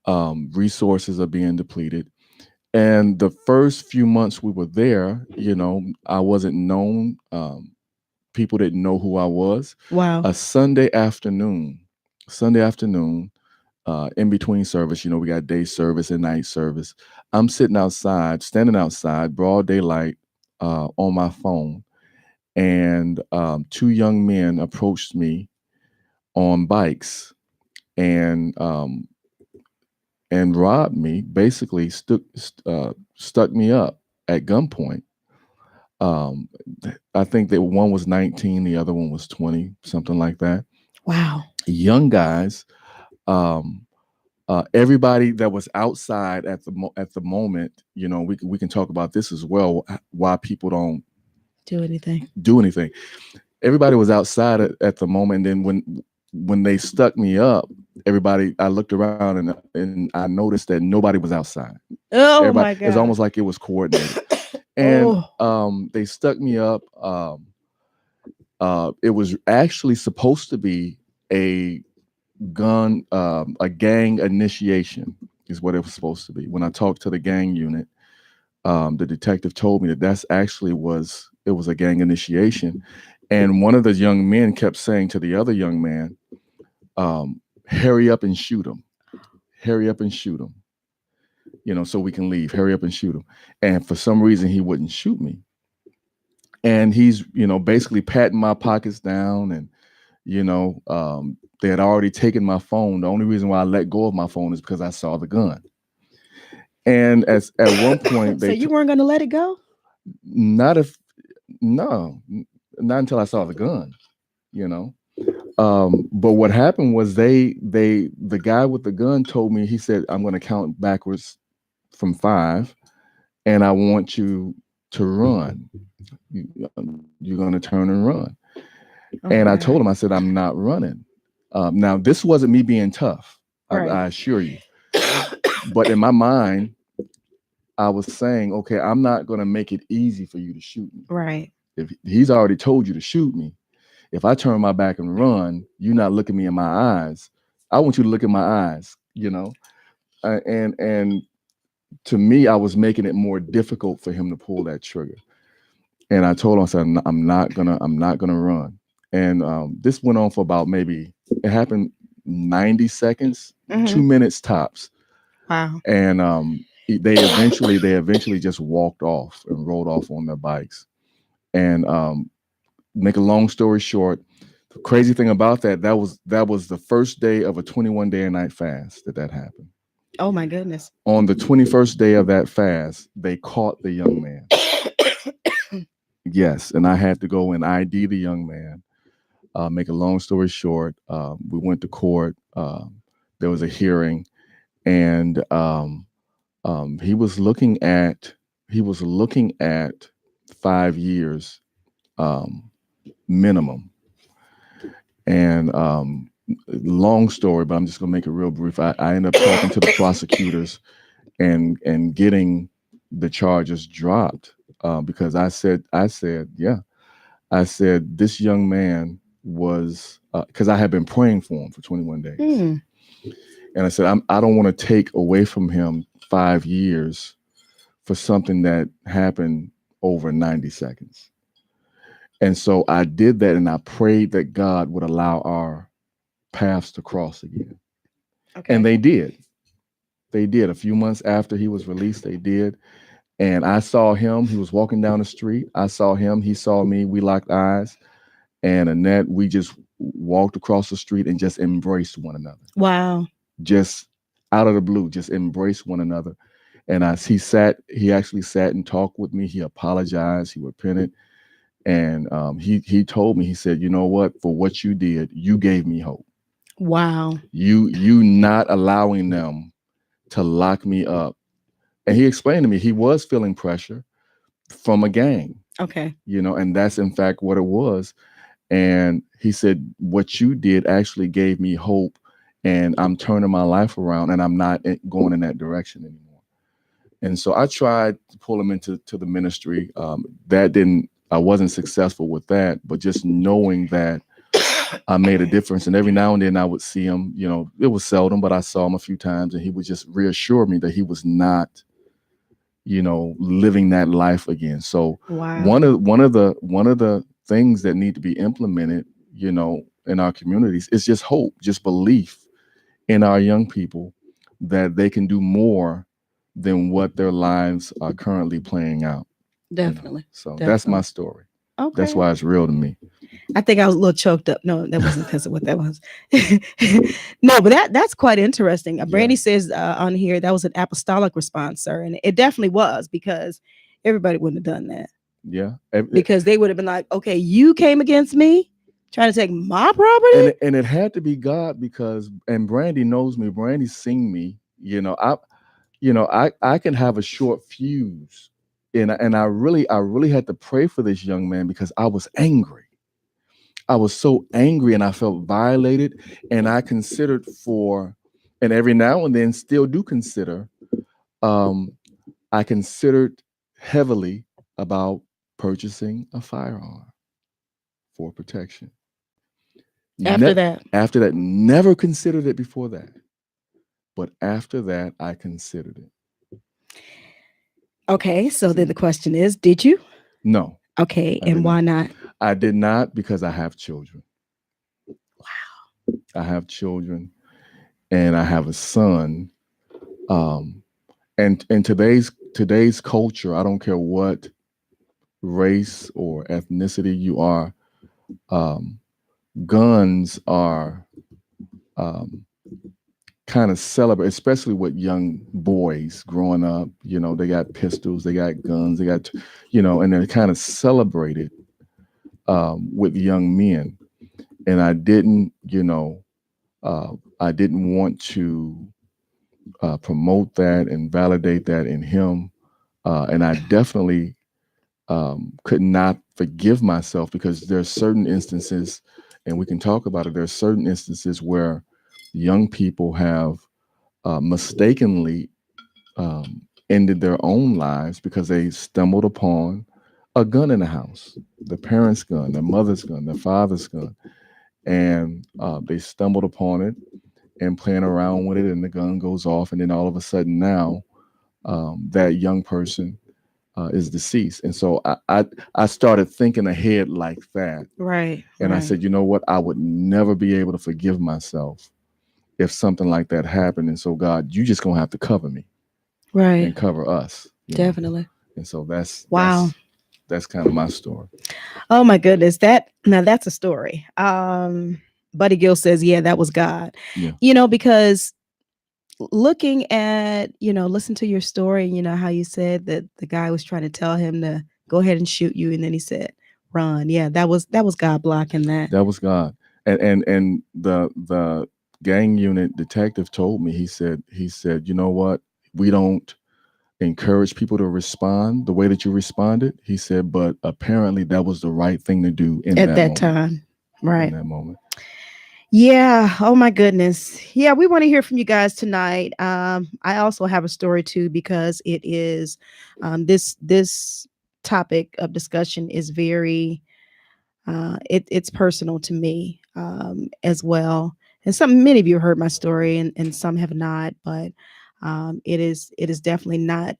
Resources are being depleted. And the first few months we were there, I wasn't known. People didn't know who I was. Wow. A Sunday afternoon, in between service, we got day service and night service. I'm standing outside, broad daylight, on my phone, and two young men approached me on bikes and robbed me. Basically, stuck me up at gunpoint. Um, I think that one was 19, the other one was 20, something like that. Wow. Young guys. Everybody that was outside at the moment, we can talk about this as well. Why people don't Do anything. do anything. Everybody was outside at the moment. And then when they stuck me up, I looked around and I noticed that nobody was outside. Oh Everybody, my God. it's almost like it was coordinated. And Oh. they stuck me up. It was actually supposed to be a gang initiation is what it was supposed to be. When I talked to the gang unit, the detective told me that it was a gang initiation. And one of the young men kept saying to the other young man, hurry up and shoot him. Hurry up and shoot him. So we can leave. Hurry up and shoot him. And for some reason, he wouldn't shoot me. And he's, basically patting my pockets down. And, they had already taken my phone. The only reason why I let go of my phone is because I saw the gun. And at one point, So you weren't going to let it go? not until I saw the gun, But what happened was the guy with the gun told me, he said, I'm going to count backwards from 5, and I want you to run. You're going to turn and run. And I told him, I said, I'm not running. Now, this wasn't me being tough, Right. I assure you. But in my mind, I was saying, okay, I'm not going to make it easy for you to shoot me. Right. If he's already told you to shoot me, if I turn my back and run, you're not looking me in my eyes. I want you to look in my eyes, and to me, I was making it more difficult for him to pull that trigger. And I told him, I said, I'm not gonna run. And this went on for about it happened 90 seconds, 2 minutes tops. Wow. And they eventually just walked off and rode off on their bikes. And make a long story short, the crazy thing about that was the first day of a 21-day and night fast that happened. Oh my goodness. On the 21st day of that fast, they caught the young man. Yes, and I had to go and ID the young man. Make a long story short, we went to court. There was a hearing, and he was looking at 5 years minimum. And long story, but I'm just gonna make it real brief. I ended up talking to the prosecutors and getting the charges dropped because I said this young man was because I had been praying for him for 21 days. And I said, I don't want to take away from him 5 years for something that happened over 90 seconds. And so I did that, and I prayed that God would allow our paths to cross again. Okay. And they did. They did. A few months after he was released, they did. And I saw him. He was walking down the street. I saw him. He saw me. We locked eyes. And Annette, we just walked across the street and just embraced one another. Wow. Just out of the blue, just embraced one another. And he actually sat and talked with me. He apologized. He repented. And he told me, he said, you know what, for what you did, you gave me hope. Wow. You not allowing them to lock me up And he explained to me he was feeling pressure from a gang, Okay. and that's in fact what it was. And he said, what you did actually gave me hope, and I'm turning my life around, and I'm not going in that direction anymore. And so I tried to pull him into the ministry. I wasn't successful with that, but just knowing that I made a difference. And every now and then I would see him, it was seldom, but I saw him a few times, and he would just reassure me that he was not, living that life again. So Wow. one of the things that need to be implemented, in our communities is just hope, just belief in our young people that they can do more than what their lives are currently playing out. Definitely. So that's my Definitely. story. Okay. That's why it's real to me. I think I was a little choked up. No, that wasn't because of what that was. No, but that's quite interesting. Brandy says on here that was an apostolic response, sir, and it definitely was, because everybody wouldn't have done that. Yeah. Because they would have been like, okay, you came against me trying to take my property. And it had to be God, and Brandy knows me. Brandy's seen me. I can have a short fuse, and I really had to pray for this young man because I was angry. I was so angry, and I felt violated, and I considered and every now and then still do consider. I considered heavily about purchasing a firearm for protection. After that, never considered it before that. But after that, I considered it. Okay, so then the question is, did you? No. Okay, and why not? I did not, because I have children. Wow. I have children, and I have a son. And in today's culture, I don't care what race or ethnicity you are, guns are kind of celebrate, especially with young boys growing up. They got pistols, they got guns, they got, and they're kind of celebrated with young men. And I didn't, I didn't want to promote that and validate that in him. And I definitely could not forgive myself, because there's certain instances, and we can talk about it, there's certain instances where young people have mistakenly ended their own lives because they stumbled upon a gun in the house, their parents' gun, their mother's gun, their father's gun, and they stumbled upon it and playing around with it, and the gun goes off, and then all of a sudden now that young person is deceased. And so I started thinking ahead like that. Right. And I said, you know what? I would never be able to forgive myself if something like that happened. And so, God, you just gonna have to cover me, right, and cover us. Definitely. And so that's kind of my story. Oh my goodness, now that's a story. Buddy Gill says, yeah, that was God. Yeah. Because looking at, listen to your story, how you said that the guy was trying to tell him to go ahead and shoot you, and then he said, run. Yeah, that was God blocking that. That was God. And the gang unit detective told me, he said, you know what? We don't encourage people to respond the way that you responded. He said, but apparently that was the right thing to do at that time. Right. In that moment. Yeah. Oh my goodness. Yeah, we want to hear from you guys tonight. I also have a story too, because it is this topic of discussion is very it's personal to me as well. And many of you heard my story, and some have not, but it is definitely not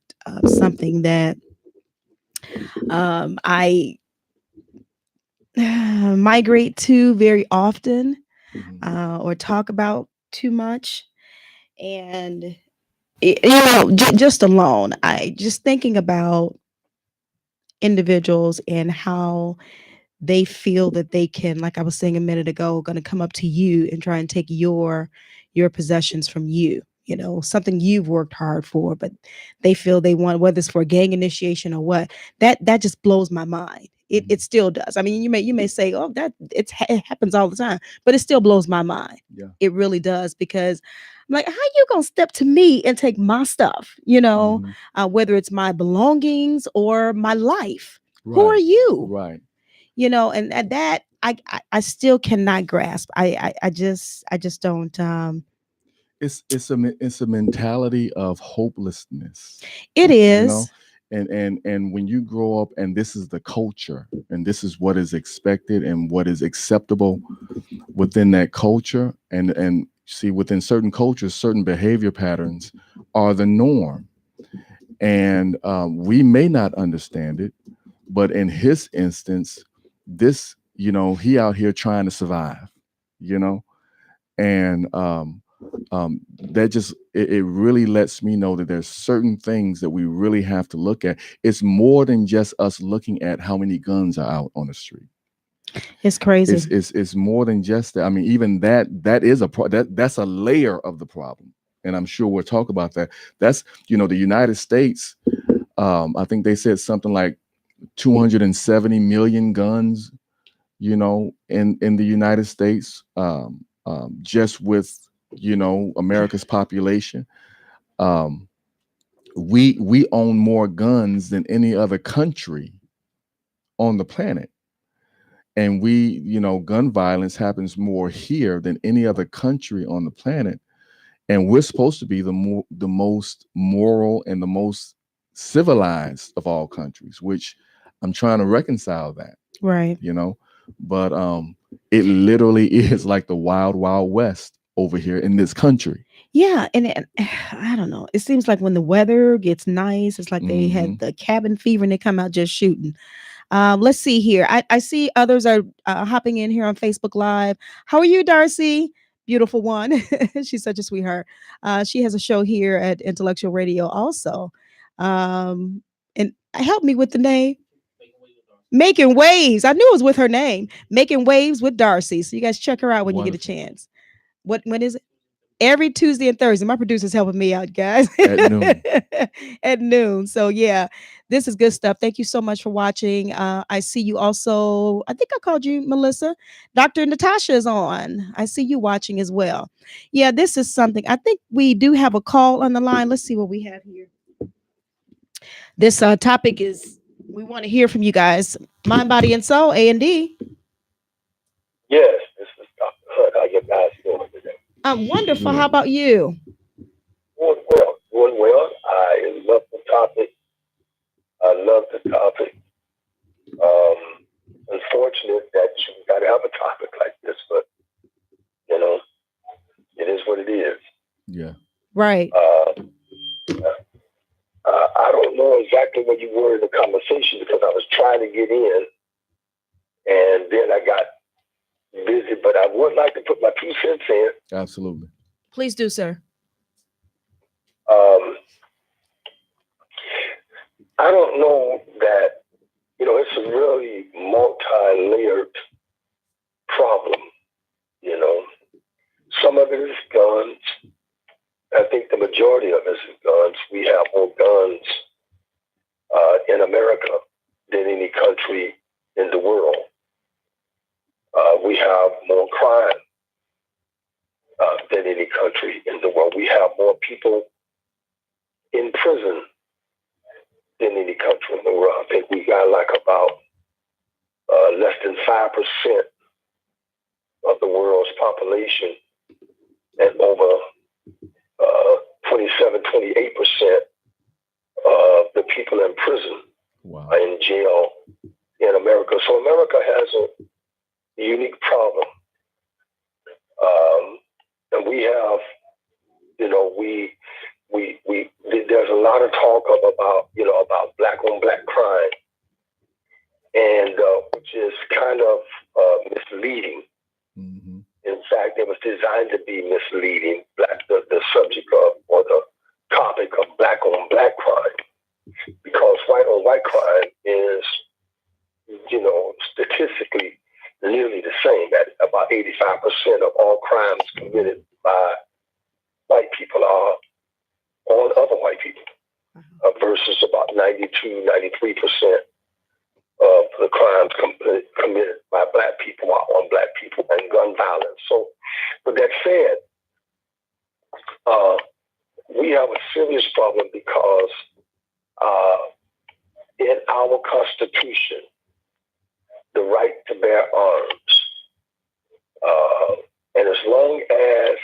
something that I migrate to very often. Or talk about too much. And just alone, I just thinking about individuals and how they feel that they can, like I was saying a minute ago, going to come up to you and try and take your possessions from you, something you've worked hard for, but they feel they want, whether it's for gang initiation or what, that just blows my mind. It still does. I mean, you may say, oh, that it happens all the time, but it still blows my mind. Yeah. It really does, because like, how you gonna step to me and take my stuff? Mhm. Whether it's my belongings or my life. Who are Right. you? Right. And at that, I still cannot grasp. I just don't. It's a mentality of hopelessness, It you know. is And when you grow up and this is the culture and this is what is expected and what is acceptable within that culture, and see, within certain cultures certain behavior patterns are the norm, and we may not understand it, but in his instance, this, he out here trying to survive, you know and that just, it really lets me know that there's certain things that we really have to look at. It's more than just us looking at how many guns are out on the street. it's crazy. It's more than just that. I mean, even that is that's a layer of the problem, and I'm sure we'll talk about that. That's, the United States. I think they said something like 270 million guns, in the United States, just with, America's population. Um, we own more guns than any other country on the planet, and gun violence happens more here than any other country on the planet. And we're supposed to be the most moral and the most civilized of all countries, which I'm trying to reconcile that. Right. But it literally is like the wild wild west over here in this country. Yeah, and I don't know. It seems like when the weather gets nice, it's like they Hmm. had the cabin fever and they come out just shooting. Let's see here. I see others are hopping in here on Facebook Live. How are you, Darcy? Beautiful one. She's such a sweetheart. She has a show here at Intellectual Radio also. And help me with the name. Making Waves. I knew it was with her name. Making Waves with Darcy. So you guys check her out when you get a Wonderful. chance. When is it? Every Tuesday and Thursday. My producer's helping me out, guys. At noon. At noon. So yeah, this is good stuff. Thank you so much for watching. I see you also. I think I called you Melissa. Dr. Natasha is on. I see you watching as well. Yeah, this is something. I think we do have a call on the line. Let's see what we have here. This topic is, we want to hear from you guys. Mind, Body, and Soul, A&D. Yes, this is Dr. Hunt. How you guys doing today? I'm wonderful. Good. How about you? Doing well. Doing well. I love the topic. I love the topic. Unfortunate that you got to have a topic like this, but it is what it is. Yeah. Right. I don't know exactly where you were in the conversation because I was trying to get in, and then I got busy. But I would like to put my 2 cents in. Absolutely. Please do, sir. I don't know that, it's a really multi-layered problem, Some of it is guns. I think the majority of it is guns. We have more guns in America than any country in the world. We have more crime than any country in the world. We have more people in prison than any country in the world. I think we got like about less than 5% of the world's population, and over 27, 28% of the people in prison Wow. are in jail in America. So America has a unique problem. And we have, there's a lot of talk about black on black crime, and which is kind of misleading. Mm-hmm. In fact, it was designed to be misleading. The subject of, or the topic of black on black crime, because white on white crime is, statistically nearly the same. At about 85% of all crimes committed by white people are on other white people, versus about 92, 93% of the crimes committed by black people are on black people and gun violence. So, with that said, have a serious problem because in our Constitution, the right to bear arms, and as long as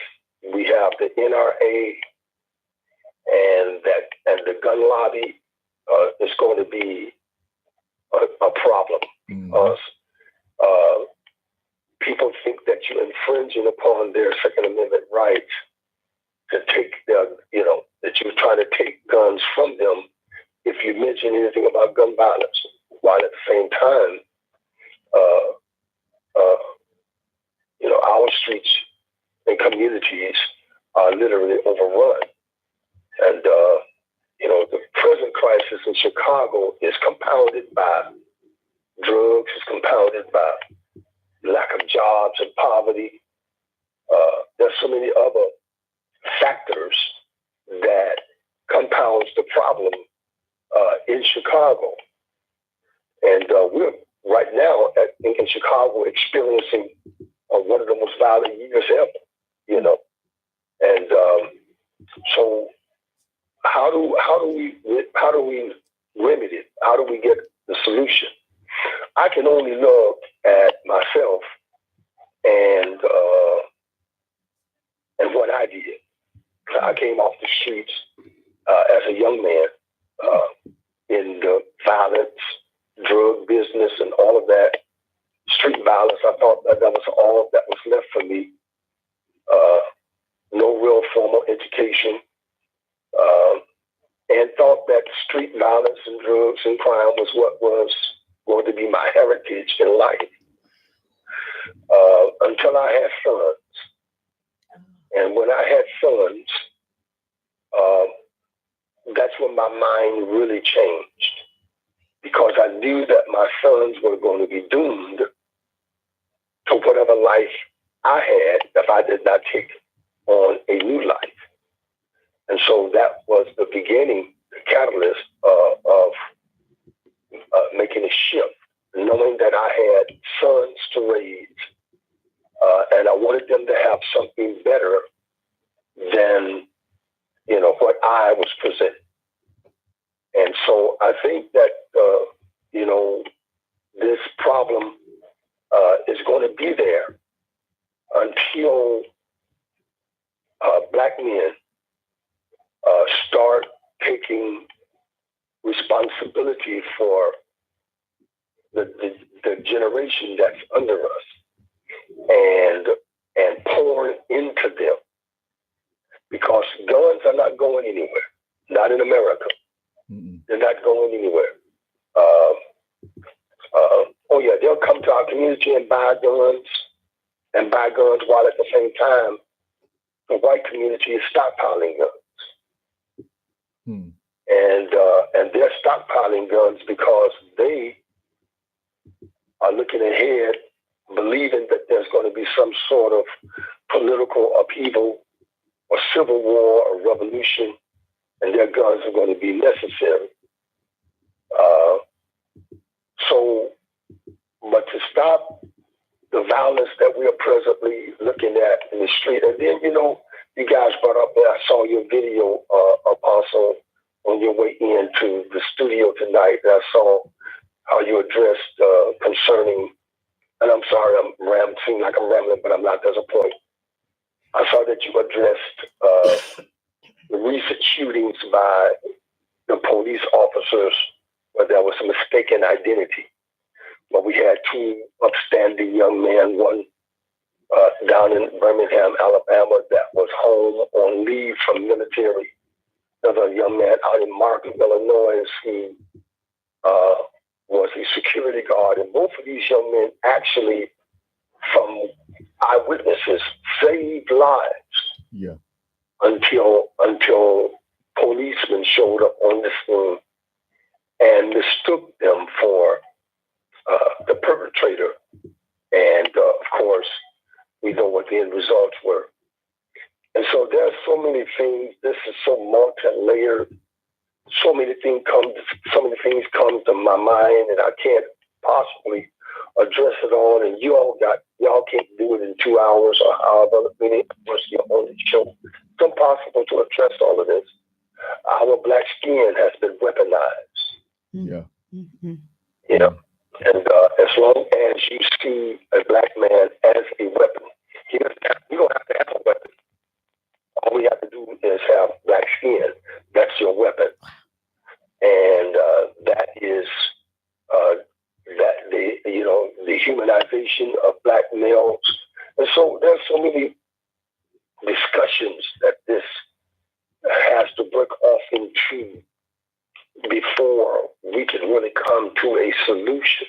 we have the NRA and the gun lobby, it's going to be a problem. Because people think that you're infringing upon their Second Amendment rights to take their, that you're trying to take guns from them if you mention anything about gun violence, while at the same time, our streets and communities are literally overrun. And, the present crisis in Chicago is compounded by drugs, is compounded by lack of jobs and poverty. There's so many other factors that compounds the problem in Chicago. And we're right now in Chicago experiencing one of the most violent years ever, And so how do we remedy it? How do we get the solution? I can only look at myself and what I did. I came off the streets as a young man in the violence, drug business, and all of that. Street violence, I thought that was all that was left for me. No real formal education. And thought that street violence and drugs and crime was what was going to be my heritage in life. Until I had sons. And when I had sons, that's when my mind really changed. Because I knew that my sons were going to be doomed to whatever life I had if I did not take on a new life. And so that was the beginning, the catalyst of making a shift, knowing that I had sons to raise, and I wanted them to have something better than, what I was presenting. And so I think that, this problem is going to be there until Black men start taking responsibility for the generation that's under us and pouring into them. Because guns are not going anywhere, not in America. Mm-mm. They're not going anywhere. They'll come to our community and buy guns while at the same time the white community is stockpiling guns. And they're stockpiling guns because they are looking ahead, believing that there's going to be some sort of political upheaval or civil war or revolution, and their guns are going to be necessary. But to stop the violence that we are presently looking at in the street, and then, you guys brought up that I saw your video, Apostle, on your way into the studio tonight. And I saw how you addressed concerning, and I'm sorry, seem like I'm rambling, but I'm not. There's a point. I saw that you addressed the recent shootings by the police officers where there was a mistaken identity. But we had two upstanding young men, one down in Birmingham, Alabama, that was home on leave from military. Another young man out in Markham, Illinois, who was a security guard. And both of these young men actually, from eyewitnesses, saved lives. Yeah. Until policemen showed up on the scene and mistook them for the perpetrator. And of course, we know what the end results were. And so there are so many things. This is so multi-layered. So many things come to my mind, and I can't possibly address it all. And y'all can't do it in 2 hours or however many hours you're on the show. It's impossible to address all of this. your black skin has been weaponized. Yeah. Mhm. You know, and as long as you see a black man as a weapon, you don't have to have a weapon. All we have to do is have black skin. That's your weapon, and that is that the humanization of black males. And so there's so many discussions that this has to break off into before we can really come to a solution.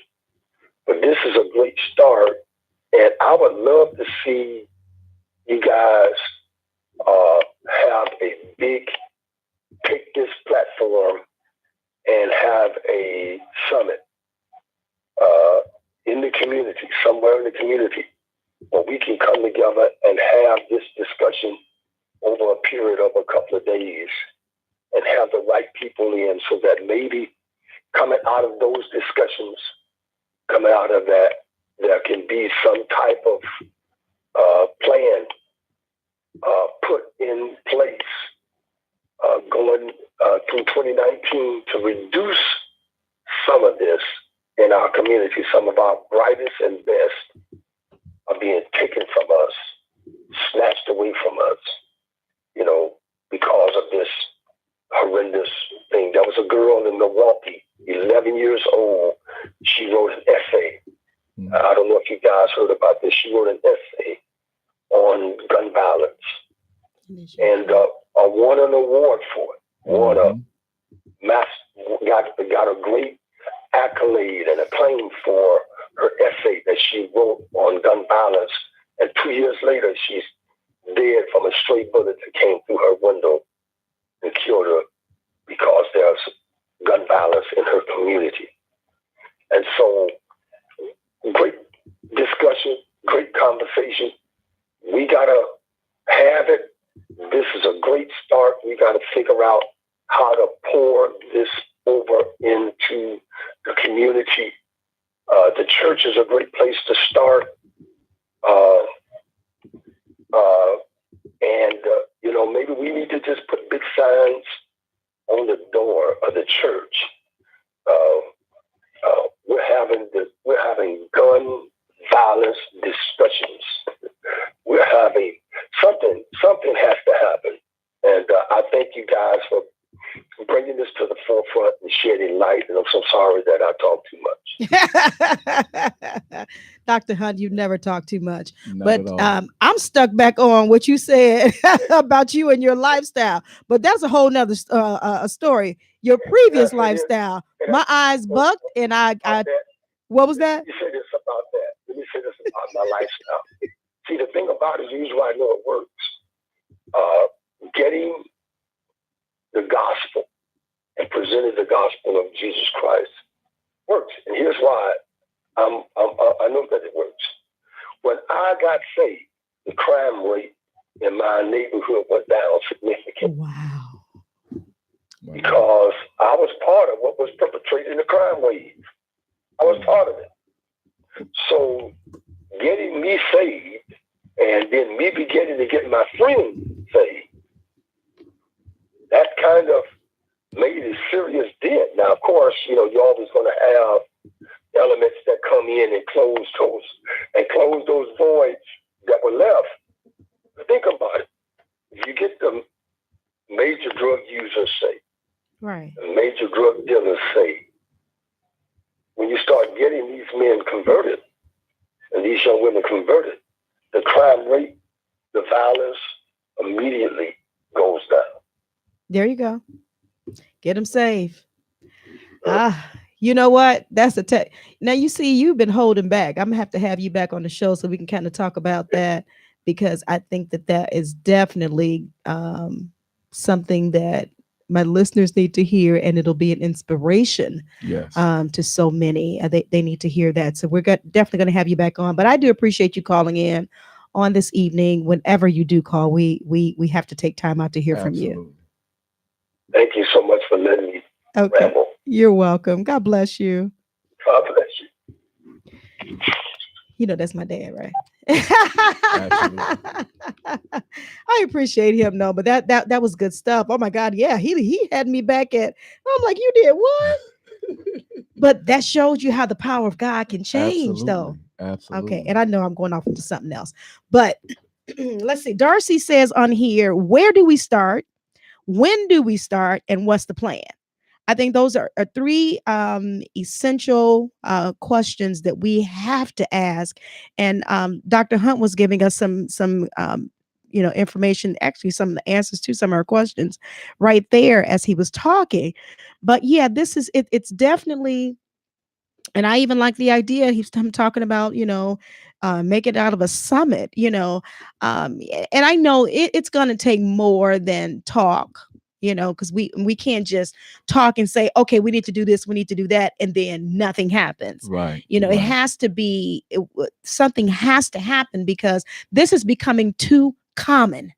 But this is a great start, and I would love to see you guys have a big, take this platform and have a summit in the community, somewhere in the community, where we can come together and have this discussion over a period of a couple of days and have the right people in, so that maybe coming out of those discussions, coming out of that, there can be some type of plan put in place going through 2019 to reduce some of this in our community. Some of our brightest and best are being taken from us, snatched away from us, because of this horrendous thing. There was a girl in Milwaukee, 11 years old. She wrote an essay. I don't know if you guys heard about this. She wrote an essay on gun violence and won an award for it. Won got a great accolade and acclaim for her essay that she wrote on gun violence. And 2 years later, she's dead from a stray bullet that came through her window and killed her because there's gun violence in her community. And so, great discussion, great conversation. We got to have it. This is a great start. We got to figure out how to pour this over into the community. The church is a great place to start. Maybe we need to just put big signs on the door of the church. We're having gun violence discussions. We're having something has to happen. And I thank you guys for bringing this to the forefront and shedding light. And I'm so sorry that I talk too much. Dr. Hunt, you never talk too much. Not But at all. I'm stuck back on what you said about you and your lifestyle. But that's a whole nother story. Your previous lifestyle. My eyes bucked and I what was that? Let me say this about that. Let me say this about my lifestyle. See, the thing about it, usually I know it works. Getting the gospel and presenting the gospel of Jesus Christ works. And here's why I know that it works. When I got saved, the crime rate in my neighborhood went down significantly. Wow. Because I was part of what was perpetrating the crime wave. I was part of it. So getting me saved and then me beginning to get my friends saved, that kind of made a serious dent. Now, of course, you're always going to have elements that come in and close those voids that were left. But think about it. If you get the major drug users saved, right, the major drug dealers saved, when you start getting these men converted and these young women converted, the crime rate, the violence immediately goes down. There you go. Get them saved. You know what? That's now you see, you've been holding back. I'm gonna have you back on the show so we can kind of talk about that, because I think that is definitely something that my listeners need to hear, and it'll be an inspiration to so many. They need to hear that. So we're definitely going to have you back on. But I do appreciate you calling in on this evening. Whenever you do call, we have to take time out to hear from you. Thank you so much for letting me ramble. You're welcome. God bless you. God bless you. That's my dad, right? I appreciate him, no, but that was good stuff. Oh my God, yeah, he had me back at. I'm like, you did what? But that shows you how the power of God can change, though. Absolutely. Okay, and I know I'm going off into something else, but let's see. Darcy says on here, where do we start? When do we start? And what's the plan? I think those are three essential questions that we have to ask. And Dr. Hunt was giving us some information, actually some of the answers to some of our questions right there as he was talking. But yeah, this is it. It's definitely, and I even like the idea him talking about, make it out of a summit, and I know it's going to take more than talk, because we can't just talk and say, okay, we need to do this, we need to do that, and then nothing happens. Right. It has to be, something has to happen, because this is becoming too common.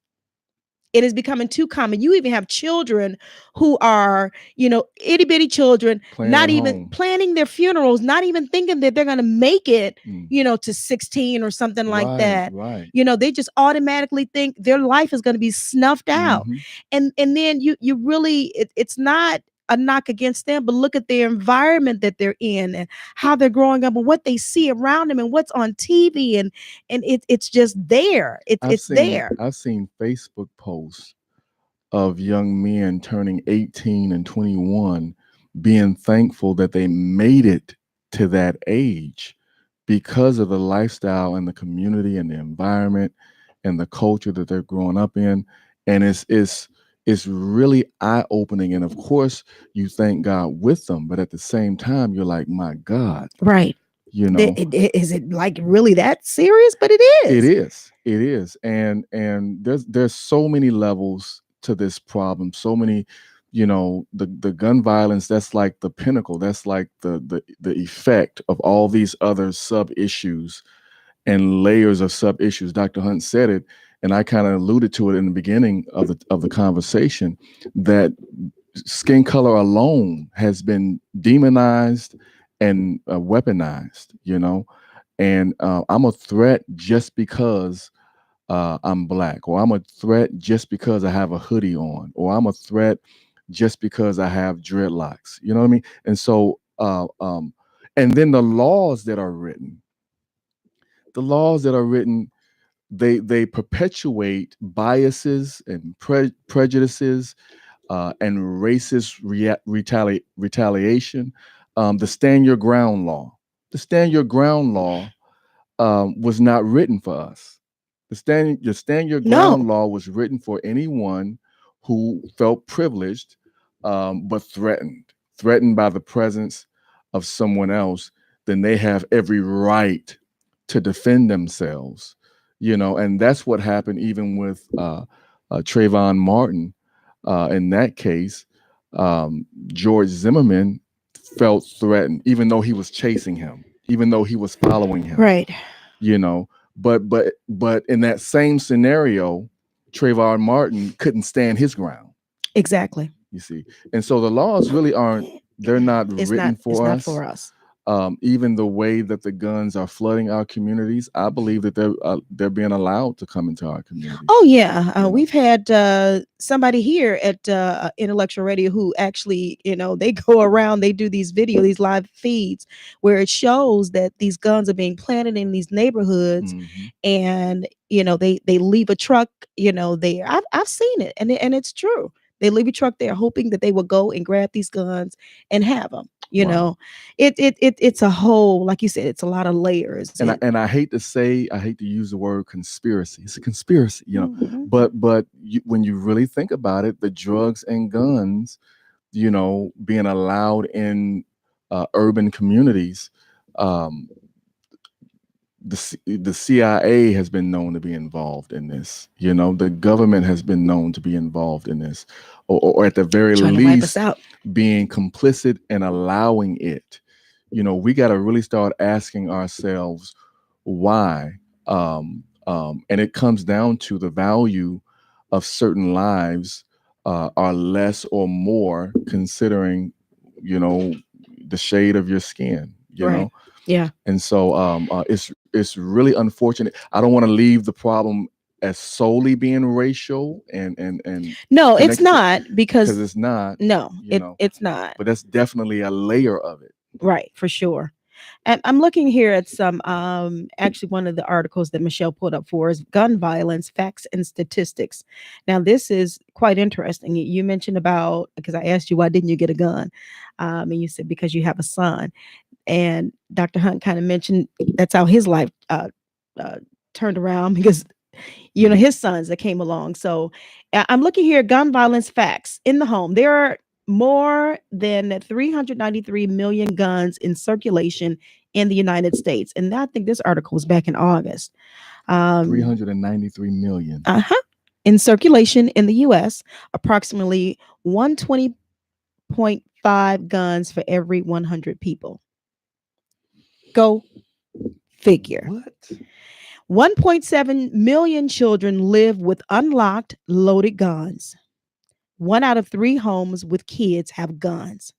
It is becoming too common. You even have children who are, itty bitty children, Playing not at even home. planning their funerals, not even thinking that they're going to make it, Mm. to 16 or something like Right, that. right. They just automatically think their life is going to be snuffed out. Mhm. And then you really, it's not a knock against them, but look at the environment that they're in and how they're growing up and what they see around them and what's on TV, and it's just there. It's there. I've seen Facebook posts of young men turning 18 and 21 being thankful that they made it to that age because of the lifestyle and the community and the environment and the culture that they're growing up in. And it's really eye-opening. And of course, you thank God with them, but at the same time, you're like, my God, Right. Is it like really that serious? But it is. It is. And there's so many levels to this problem. So many, the gun violence, that's like the pinnacle. That's like the effect of all these other sub issues and layers of sub issues. Dr. Hunt said it, and I kind of alluded to it in the beginning of the conversation, that skin color alone has been demonized and weaponized, and I'm a threat just because I'm Black, or I'm a threat just because I have a hoodie on, or I'm a threat just because I have dreadlocks. You know what I mean? And so, and then the laws that are written, they perpetuate biases and prejudices and racist retaliation. The stand your ground law. The stand your ground law was not written for us. The stand your ground law was written for anyone who felt privileged, but threatened by the presence of someone else. Then they have every right to defend themselves, and that's what happened even with Trayvon Martin. In that case, George Zimmerman felt threatened, even though he was chasing him, even though he was following him. Right. But in that same scenario, Trayvon Martin couldn't stand his ground. Exactly. You see, and so the laws really they're not written for us. Not for us. Even the way that the guns are flooding our communities, I believe that they're being allowed to come into our community. Oh yeah, we've had somebody here at Intellectual Radio who actually, they go around, they do these live feeds where it shows that these guns are being planted in these neighborhoods, and they leave a truck, there. I've seen it, and it's true. They leave a truck there hoping that they will go and grab these guns and have them. It's a whole, like you said, it's a lot of layers. And I hate to use the word conspiracy. It's a conspiracy, but when you really think about it, the drugs and guns, being allowed in urban communities, the CIA has been known to be involved in this. The government has been known to be involved in this, or at the very least, being complicit and allowing it. We got to really start asking ourselves why. And it comes down to the value of certain lives are less or more, considering, the shade of your skin. Right. Yeah. And so it's really unfortunate. I don't want to leave the problem as solely being racial and No, it's connected to, not, because because it's not, no, you know, it's not. but that's definitely a layer of it. Right, for sure. And I'm looking here at some actually one of the articles that Michelle put up for us, gun violence facts and statistics. Now this is quite interesting. You mentioned about, because I asked you why didn't you get a gun? And you said because you have a son. And Dr. Hunt kind of mentioned that's how his life turned around, because his sons that came along. So I'm looking here, gun violence facts in the home. There are more than 393 million guns in circulation in the United States. And I think this article was back in August. 393 million. In circulation in the US, approximately 120.5 guns for every 100 people. Go figure. What? 1.7 million children live with unlocked, loaded guns. 1 out of 3 homes with kids have guns.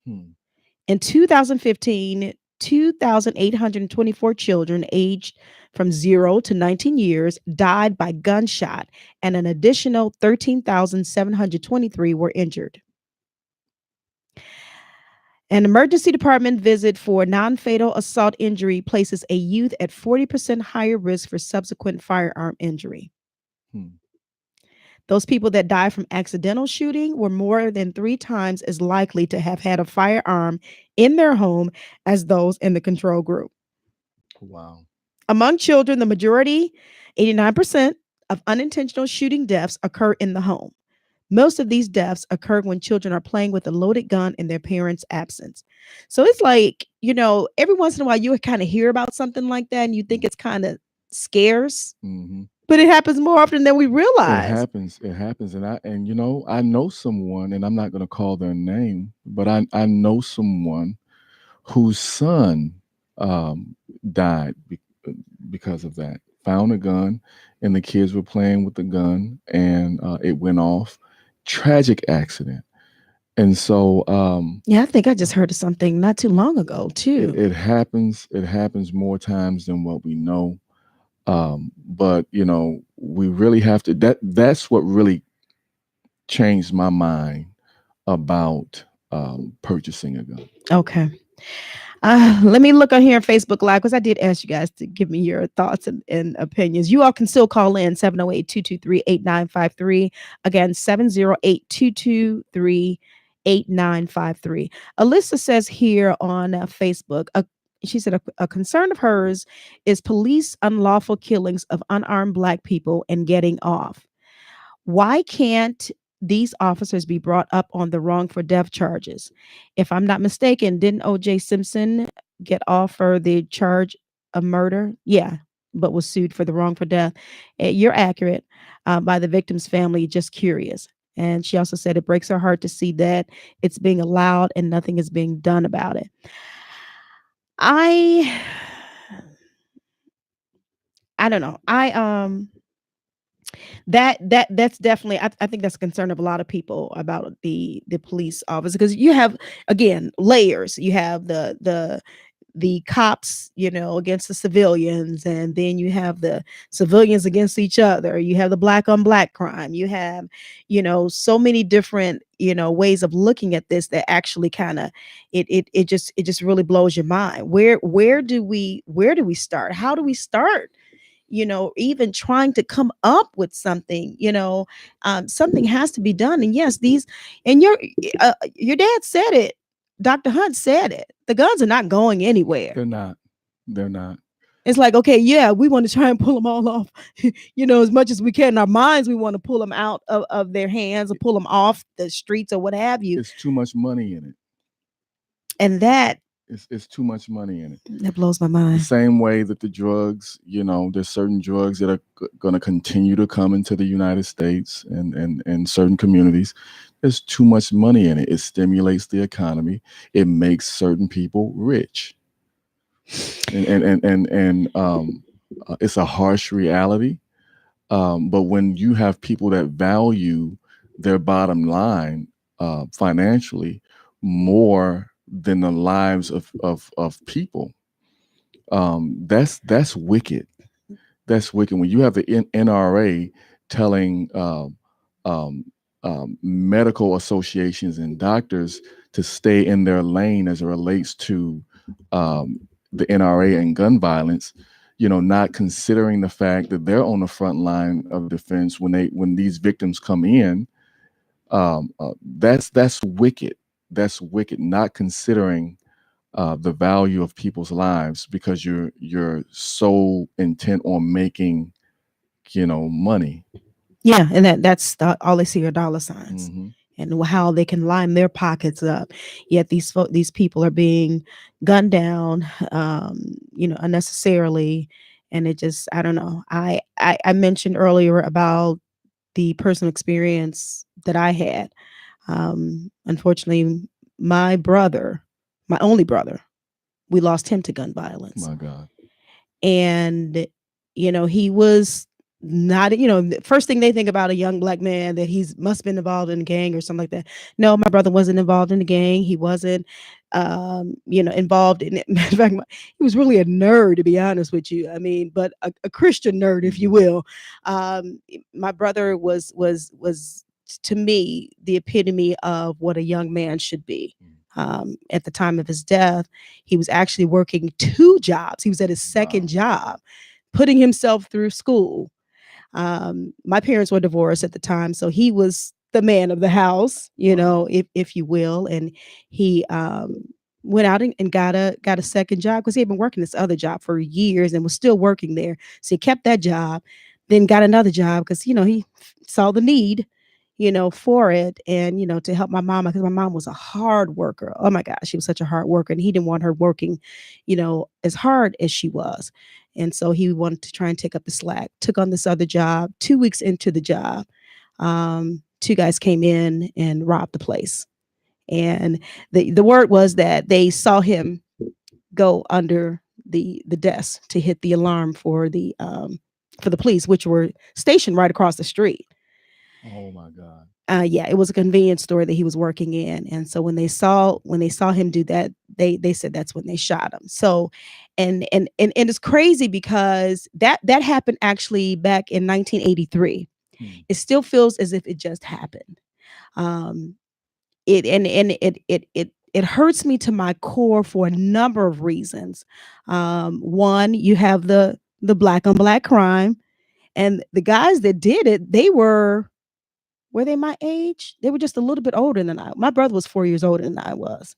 In 2015, 2,824 children aged from 0 to 19 years died by gunshot, and an additional 13,723 were injured. An emergency department visit for non-fatal assault injury places a youth at 40% higher risk for subsequent firearm injury. Those people that die from accidental shooting were more than 3 times as likely to have had a firearm in their home as those in the control group. Wow. Among children, the majority, 89% of unintentional shooting deaths occur in the home. Most of these deaths occur when children are playing with a loaded gun in their parents' absence. So it's like, every once in a while you kind of hear about something like that and you think it's kind of scarce, but it happens more often than we realize. It happens. And I know someone, and I'm not going to call their name, but I know someone whose son died because of that. Found a gun and the kids were playing with the gun and it went off. Tragic accident. And so I think I just heard of something not too long ago too. It happens more times than what we know. But we really have to, that's what really changed my mind about purchasing a gun. Okay. Let me look on here on Facebook Live, because I did ask you guys to give me your thoughts and opinions. You all can still call in 708-223-8953. Again, 708-223-8953. Alyssa says here on Facebook, she said a concern of hers is police unlawful killings of unarmed Black people and getting off. Why can't these officers be brought up on the wrongful death charges? If I'm not mistaken, didn't O.J. Simpson get off for the charge of murder? Yeah, but was sued for the wrongful death. You're accurate. By the victim's family, just curious. And she also said it breaks her heart to see that it's being allowed and nothing is being done about it. I don't know. That's definitely, I think that's a concern of a lot of people about the police office, because you have, again, layers. You have the cops, against the civilians, and then you have the civilians against each other. You have the Black on Black crime. You have, so many different, ways of looking at this that actually kind of it just really blows your mind. Where do we start? How do we start? Even trying to come up with something, something has to be done. And yes, and your dad said it. Dr. Hunt said it. The guns are not going anywhere. They're not. It's like, okay, yeah, we want to try and pull them all off, as much as we can. In our minds, we want to pull them out of their hands or pull them off the streets or what have you. It's too much money in it. And that, it's too much money in it. That blows my mind. The same way that the drugs, there's certain drugs that are going to continue to come into the United States and certain communities. There's too much money in it. It stimulates the economy. It makes certain people rich. And it's a harsh reality. But when you have people that value their bottom line financially more than the lives of people, that's wicked. That's wicked. When you have the NRA telling medical associations and doctors to stay in their lane as it relates to the NRA and gun violence, not considering the fact that they're on the front line of defense when these victims come in, that's wicked. That's wicked. Not considering the value of people's lives because you're so intent on making money. Yeah, and that's all they see are dollar signs. Mhm. And how they can line their pockets up. Yet these people are being gunned down, unnecessarily. And it just, I don't know. I mentioned earlier about the personal experience that I had. Unfortunately, my only brother, we lost him to gun violence. My God. And, he was not, the first thing they think about a young black man that must have been involved in a gang or something like that. No, my brother wasn't involved in the gang. He wasn't, involved in it. Matter of fact, he was really a nerd, to be honest with you. I mean, but a Christian nerd, if you will. My brother was to me the epitome of what a young man should be. At the time of his death, he was actually working 2 jobs. He was at his second job, putting himself through school. My parents were divorced at the time, so he was the man of the house, if you will. And he went out and got a second job because he had been working this other job for years and was still working there. So he kept that job, then got another job because he saw the need for it, and to help my mama, because my mom was a hard worker. Oh my gosh, she was such a hard worker, and he didn't want her working as hard as she was. And so he wanted to try and take up the slack, took on this other job. 2 weeks into the job, 2 guys came in and robbed the place. And the word was that they saw him go under the desk to hit the alarm for the police, which were stationed right across the street. Oh my God. Yeah, it was a convenience store that he was working in. And so when they saw him do that, they said that's when they shot him. So, and it's crazy because that happened actually back in 1983. It still feels as if it just happened. It hurts me to my core for a number of reasons. One, you have the black on black crime, and the guys that did it, were they my age? They were just a little bit older than I. My brother was 4 years older than I was.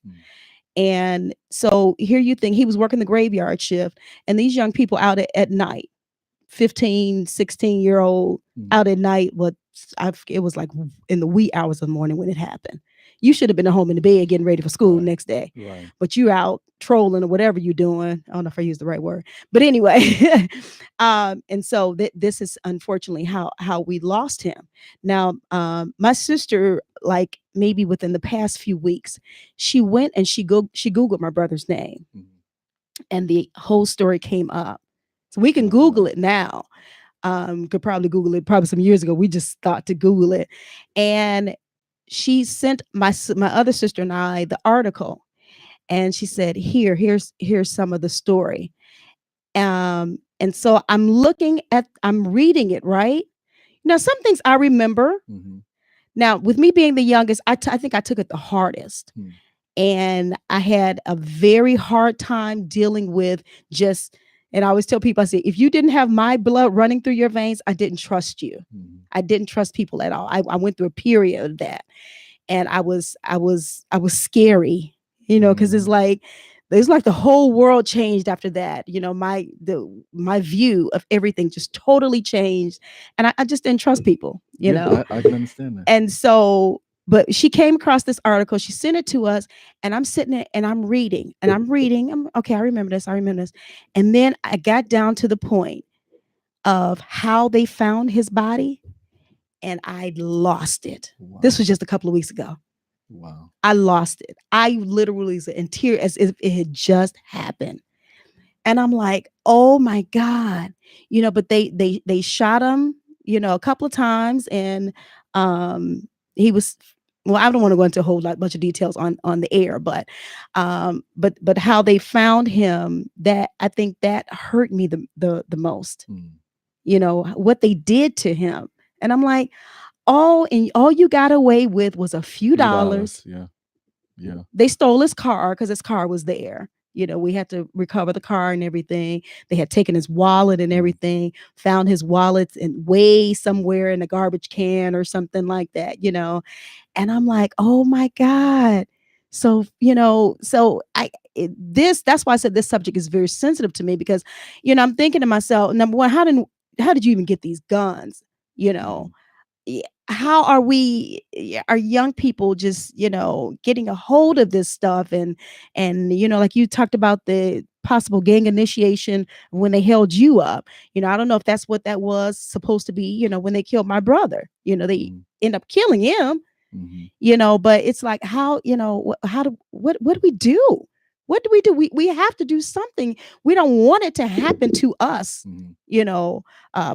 And so here you think he was working the graveyard shift, and these young people out at night, 15, 16-year-old out at night. It was like in the wee hours of the morning when it happened. You should have been at home in the bed getting ready for school next day. Right. But you out trolling or whatever you're doing. I don't know if I used the right word, but anyway. And so this is unfortunately how we lost him. Now, my sister, like maybe within the past few weeks, she went and she Googled my brother's name, and the whole story came up. So we can Google it now. Could probably Google it probably some years ago. We just thought to Google it. And she sent my other sister and I the article, and she said, here's some of the story. And so I'm reading it, right? Now, some things I remember. Now, with me being the youngest, I think I took it the hardest. And I had a very hard time dealing with and I always tell people, I say, if you didn't have my blood running through your veins, I didn't trust you. I didn't trust people at all. I went through a period of that. And I was scary, because it's like the whole world changed after that. My view of everything just totally changed. And I just didn't trust people, I can understand that. And so, but she came across this article, she sent it to us, and I'm sitting there and I'm reading. Okay, I remember this. And then I got down to the point of how they found his body, and I lost it. Wow. This was just a couple of weeks ago. Wow. I lost it. I literally was in tears as if it had just happened. And I'm like, oh my God, but they shot him, a couple of times, and he was, well, I don't want to go into a whole bunch of details on the air, but how they found him, that I think that hurt me the most. what they did to him. And I'm like, all you got away with was a few dollars. Yeah. Yeah. They stole his car because his car was there. We had to recover the car and everything. They had taken his wallet and everything, found his wallet way somewhere in a garbage can or something like that. And I'm like, oh my God. So, that's why I said this subject is very sensitive to me, because, I'm thinking to myself, number one, how did you even get these guns? How are young people just getting a hold of this stuff, and like you talked about the possible gang initiation when they held you up. I don't know if that's what that was supposed to be. When they killed my brother, they end up killing him. But it's like, how what do we do? What do we do? We have to do something. We don't want it to happen to us,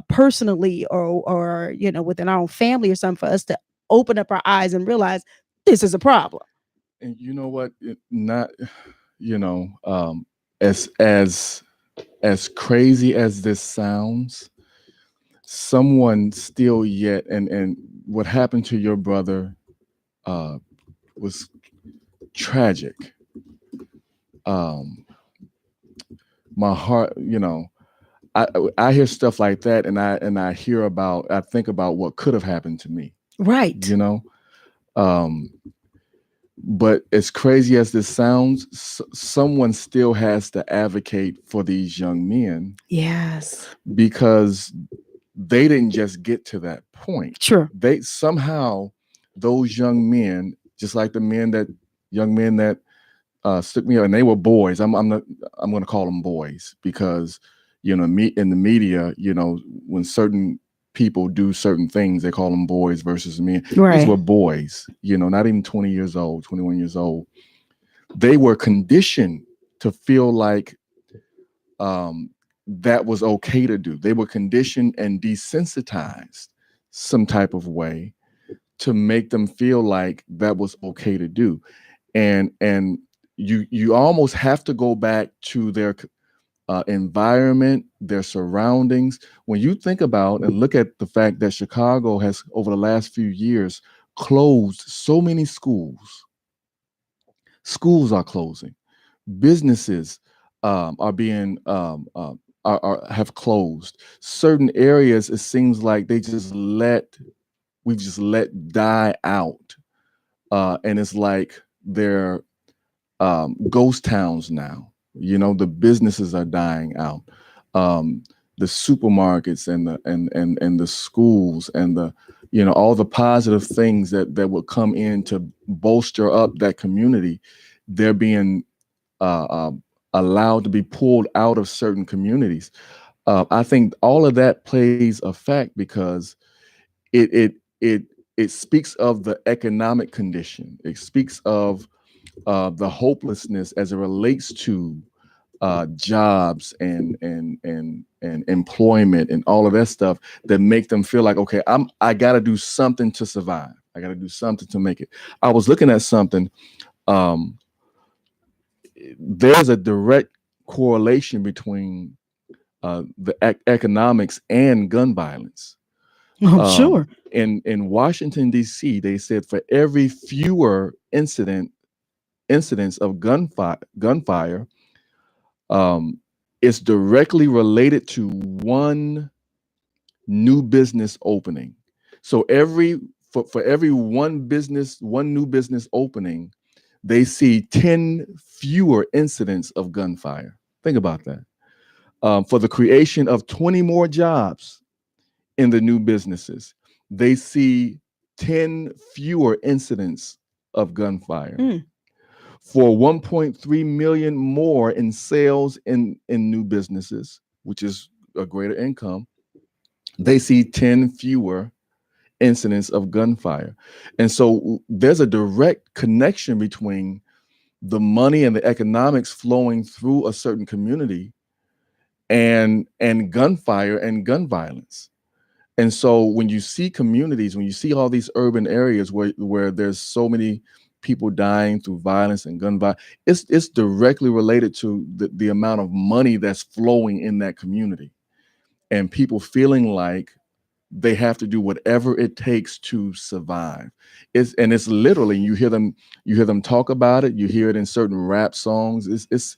personally, or within our own family or something, for us to open up our eyes and realize this is a problem. And you know what? Not, as crazy as this sounds, someone still yet, and what happened to your brother was tragic. My heart, I hear stuff like that, and I think about what could have happened to me. Right. But as crazy as this sounds, someone still has to advocate for these young men. Yes. Because they didn't just get to that point. Sure. They somehow, those young men, just like the young men that stuck me up, and they were boys. I'm going to call them boys, because in the media, when certain people do certain things, they call them boys versus men. Right. These were boys, not even 20 years old, 21 years old. They were conditioned to feel like that was okay to do. They were conditioned and desensitized some type of way to make them feel like that was okay to do. And you almost have to go back to their environment, their surroundings. When you think about and look at the fact that Chicago has, over the last few years, closed so many schools. Schools are closing. Businesses are being have closed. Certain areas, it seems like we've just let die out, and it's like they're ghost towns now. The businesses are dying out. The supermarkets and the schools and all the positive things that will come in to bolster up that community, they're being allowed to be pulled out of certain communities. I think all of that plays a fact, because it speaks of the economic condition. It speaks of the hopelessness as it relates to jobs and employment and all of that stuff, that make them feel like, okay, I got to do something to survive. I got to do something to make it. I was looking at something. There's a direct correlation between the economics and gun violence. Oh, sure. In Washington, D.C., they said for every fewer incidents of gunfire, it's directly related to one new business opening. So for every one new business opening, they see 10 fewer incidents of gunfire. Think about that. For the creation of 20 more jobs in the new businesses, they see 10 fewer incidents of gunfire. For 1.3 million more in sales in new businesses, which is a greater income, they see 10 fewer incidents of gunfire. And so there's a direct connection between the money and the economics flowing through a certain community and gunfire and gun violence. And so when you see communities, when you see all these urban areas where there's so many people dying through violence and gun violence, it's directly related to the amount of money that's flowing in that community. and people feeling like they have to do whatever it takes to survive. It's literally, you hear them talk about it, you hear it in certain rap songs. It's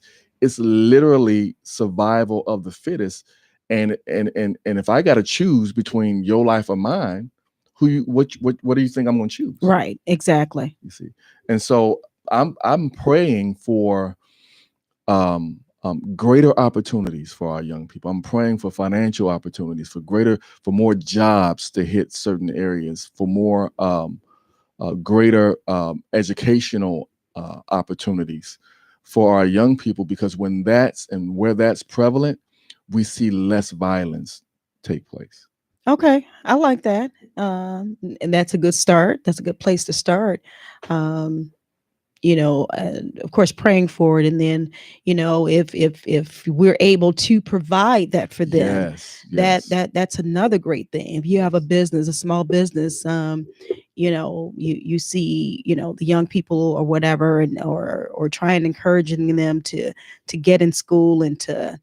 literally survival of the fittest. And if I got to choose between your life or mine, what do you think I'm going to choose? Right. Exactly. You see. And so I'm praying for greater opportunities for our young people. I'm praying for financial opportunities, for more jobs to hit certain areas, for more greater educational opportunities for our young people, because where that's prevalent, we see less violence take place. Okay, I like that. And that's a good start. That's a good place to start. Um, of course, praying for it, and then, if we're able to provide that for them, Yes. that's another great thing. If you have a business, a small business, you see, the young people or whatever, and or try and encouraging them to get in school and to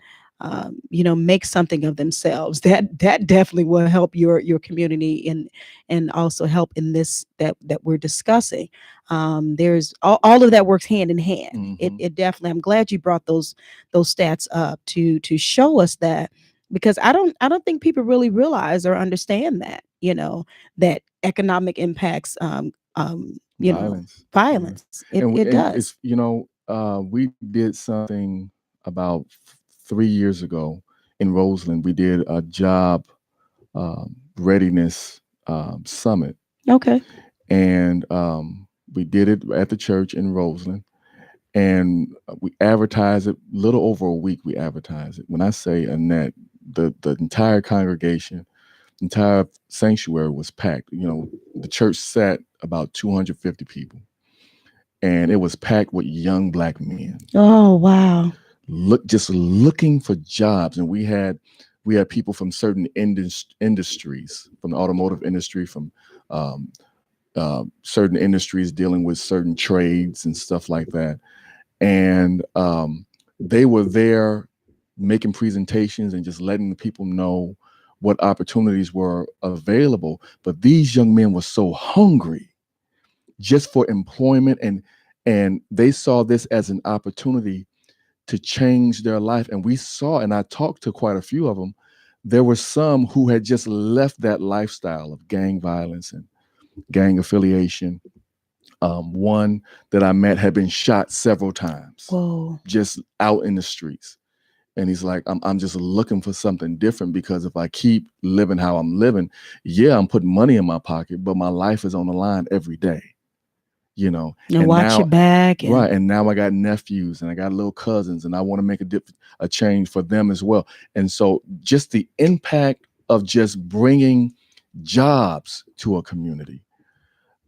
make something of themselves. That definitely will help your community, and also help in this that we're discussing. There's all of that works hand in hand. Mhm. It definitely. I'm glad you brought those stats up to show us that, because I don't think people really realize or understand that, that economic impacts Violence. violence. It And does. it's, we did something about 3 years ago in Roseland. We did a job readiness summit, Okay. and we did it at the church in Roseland, and we advertised it a little over a week. We advertised it. When I say, Annette, the entire congregation, entire sanctuary was packed. The church sat about 250 people, and it was packed with young Black men. Oh, wow. Just looking for jobs. And we had people from certain industries, from the automotive industry, from certain industries dealing with certain trades and stuff like that. And they were there making presentations and just letting the people know what opportunities were available. But these young men were so hungry just for employment, and they saw this as an opportunity to change their life. And I talked to quite a few of them. There were some who had just left that lifestyle of gang violence and gang affiliation. One that I met had been shot several times. Whoa. Just out in the streets. And he's like, I'm just looking for something different, because if I keep living how I'm living, I'm putting money in my pocket, but my life is on the line every day. And watch now, your back. Right. And now I got nephews and I got little cousins, and I want to make a change for them as well. And so just the impact of just bringing jobs to a community,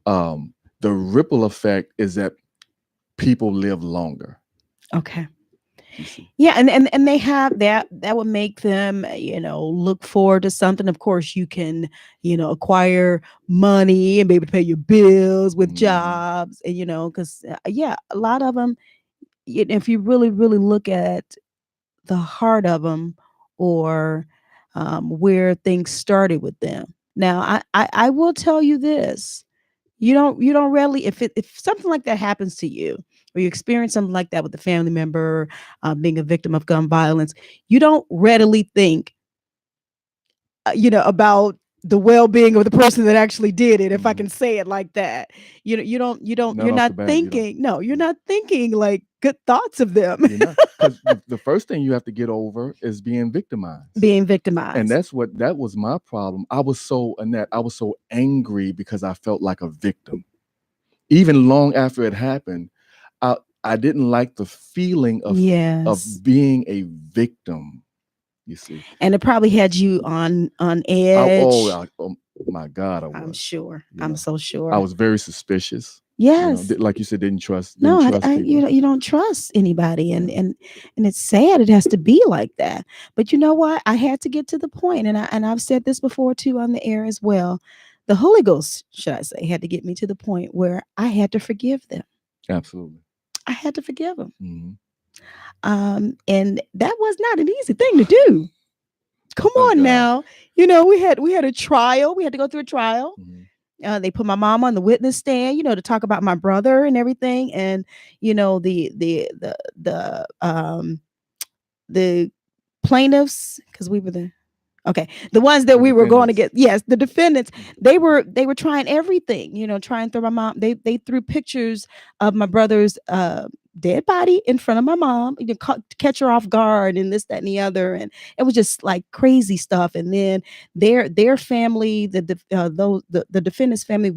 the ripple effect is that people live longer. Okay. Yeah, and they have that would make them, look forward to something. Of course, you can, acquire money and be able to pay your bills with jobs, and because a lot of them, if you really look at the heart of them, or where things started with them. Now, I will tell you this: you don't readily, if something like that happens to you, or you experience something like that with a family member, being a victim of gun violence, you don't readily think, about the well-being of the person that actually did it, if I can say it like that. You're not thinking, no, you're not thinking like good thoughts of them. Because the first thing you have to get over is being victimized. And that was my problem. I was so angry because I felt like a victim. Even long after it happened, I didn't like the feeling of being a victim. You see, and it probably had you on edge. Oh my God, I was. I'm sure. I'm so sure. I was very suspicious. Yes, like you said, didn't trust. No, people. You don't trust anybody, and it's sad. It has to be like that. But you know what? I had to get to the point, and I've said this before too on the air as well. The Holy Ghost, should I say, had to get me to the point where I had to forgive them. Absolutely, I had to forgive them. Mm-hmm. And that was not an easy thing to do. Come My on God. now. We had a trial. We had to go through a trial. Mhm. They put my mom on the witness stand, to talk about my brother and everything. And the plaintiffs, because we were the ones that The we were going to defendants. get, yes, the defendants, Mhm. they were trying everything, trying to throw my mom. They threw pictures of my brother's dead body in front of my mom, catch her off guard, and this, that, and the other. And it was just like crazy stuff. And then their family, the defendants family,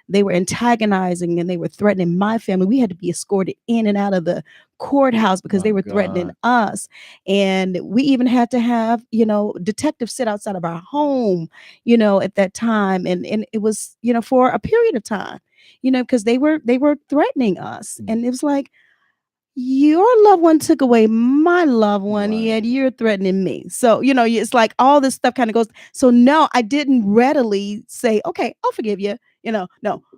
they were antagonizing, and they were threatening my family. We had to be escorted in and out of the courthouse because My they were threatening God. us. And we even had to have, detectives sit outside of our home, at that time. And it was, for a period of time, because they were threatening us. Mm. And it was like, your loved one took away my loved one, Right. yet you're threatening me. So, it's like all this stuff kind of goes. So no, I didn't readily say, okay, I'll forgive you. No,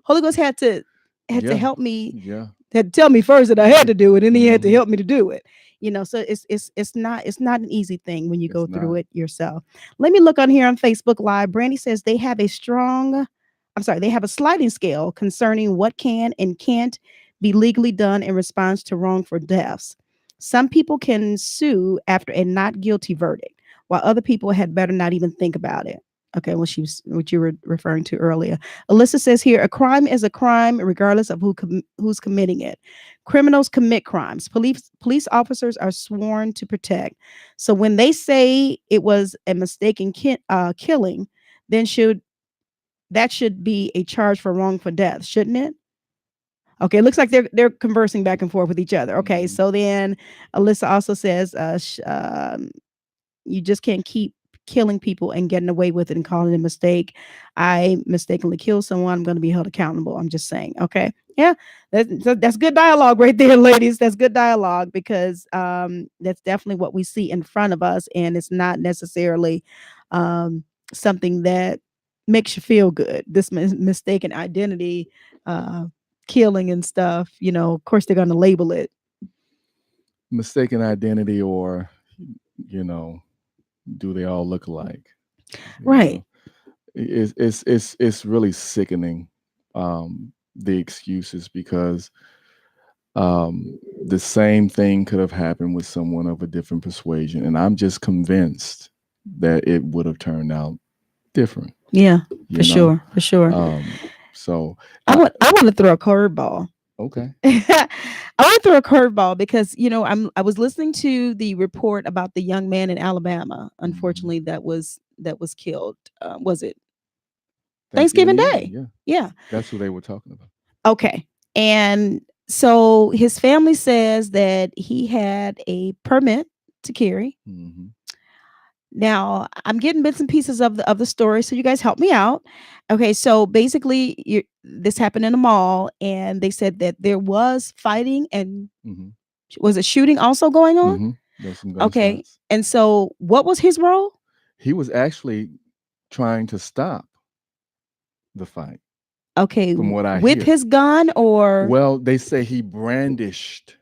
Holy Ghost had to Yeah. help me, Yeah. had to tell me first that I had to do it, and he had to Mhm. help me to do it. So it's not an easy thing when you go It's through not. it yourself. Let me look on here on Facebook Live. Brandy says they have a sliding scale concerning what can and can't be legally done in response to wrongful deaths. Some people can sue after a not guilty verdict, while other people had better not even think about it. Okay, what you were referring to earlier. Alyssa says here, a crime is a crime regardless of who's committing it. Criminals commit crimes. Police officers are sworn to protect. So when they say it was a mistaken killing, then that should be a charge for wrongful death, shouldn't it? Okay, it looks like they're conversing back and forth with each other. Okay, Mhm. so then Alyssa also says, you just can't keep killing people and getting away with it and calling it a mistake. I mistakenly killed someone. I'm going to be held accountable. I'm just saying. Okay, yeah, that's good dialogue right there, ladies. That's good dialogue, because that's definitely what we see in front of us, and it's not necessarily something that makes you feel good. This mistaken identity. Killing and stuff, of course they're going to label it. Mistaken identity, or do they all look alike? Right. It's really sickening, the excuses, because the same thing could have happened with someone of a different persuasion, and I'm just convinced that it would have turned out different. Yeah, You for know, sure. so I want to throw a curveball. okay. I want to throw a curveball because I was listening to the report about the young man in Alabama, unfortunately, that was killed. Was it Thanksgiving Day? Yeah, Yeah. that's who they were talking about. Okay. And so his family says that he had a permit to carry. Mhm. Now I'm getting bits and pieces of the story, so you guys help me out. Okay, so basically, this happened in a mall, and they said that there was fighting, and Mhm. was it shooting also going on? Mhm. There's some Okay, gunshots. and so what was his role? He was actually trying to stop the fight, Okay, from what I with hear. his gun or Well, they say he brandished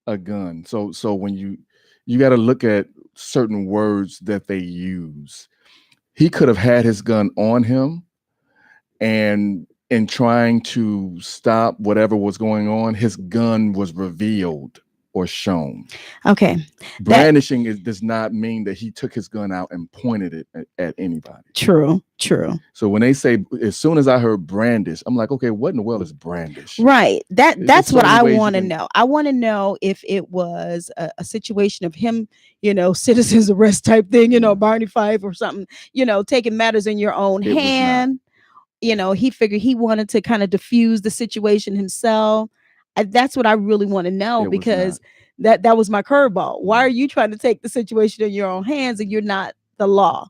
a gun. So when you got to look at certain words that they use. He could have had his gun on him, and in trying to stop whatever was going on, his gun was revealed or shown. okay, Brandishing does not mean that he took his gun out and pointed it at anybody. true. So when they say, as soon as I heard brandish, I'm like, okay, what in the world is brandish? Right. There's That's so what many I ways you want to can- know. I want to know if it was a situation of him, citizens arrest type thing, Yeah. Barney Fife or something, taking matters in your own It was not. hand. He figured he wanted to kind of diffuse the situation himself. That's what I really want to know, It was because not. that was my curveball. Why are you trying to take the situation in your own hands and you're not the law?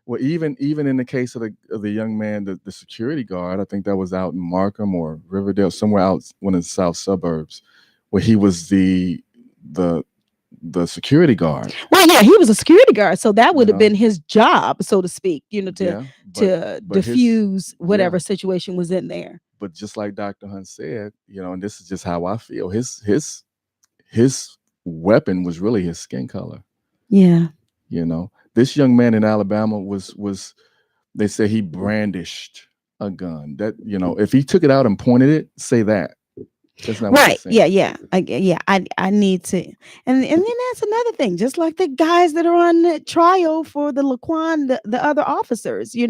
Well, even in the case of the young man, the security guard, I think that was out in Markham or Riverdale, somewhere out one of the south suburbs, where he was the security guard. Well, yeah, he was a security guard, so that would You have know? been his job, so to speak, to Yeah, to but his- diffuse whatever yeah. situation was in there. But just like Dr. Hunt said, and this is just how I feel, his weapon was really his skin color. Yeah. This young man in Alabama was they say he brandished a gun. That, if he took it out and pointed it, say that. That's not what Right. they're saying. Yeah. I need to. And then that's another thing. Just like the guys that are on the trial for the Laquan, the other officers, is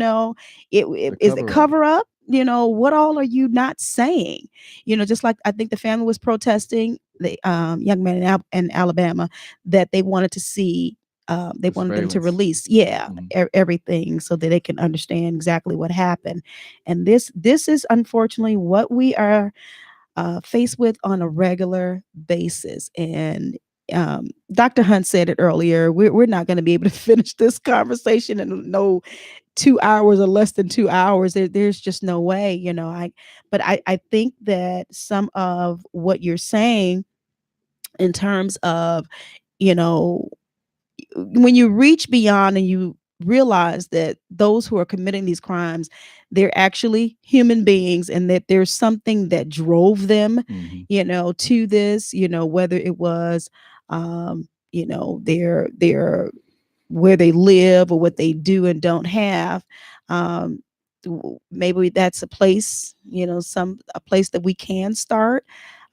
it cover up? What all are you not saying? Just like I think the family was protesting, the young man in Alabama, that they wanted to see. They wanted them to Surveillance. release, everything, so that they can understand exactly what happened. And this is unfortunately what we are faced with on a regular basis. And Dr. Hunt said it earlier. We're not going to be able to finish this conversation in no 2 hours or less than 2 hours. There's just no way, But I think that some of what you're saying in terms of, when you reach beyond and you realize that those who are committing these crimes, they're actually human beings, and that there's something that drove them, to this, whether it was, their where they live or what they do and don't have. Maybe that's a place, a place that we can start.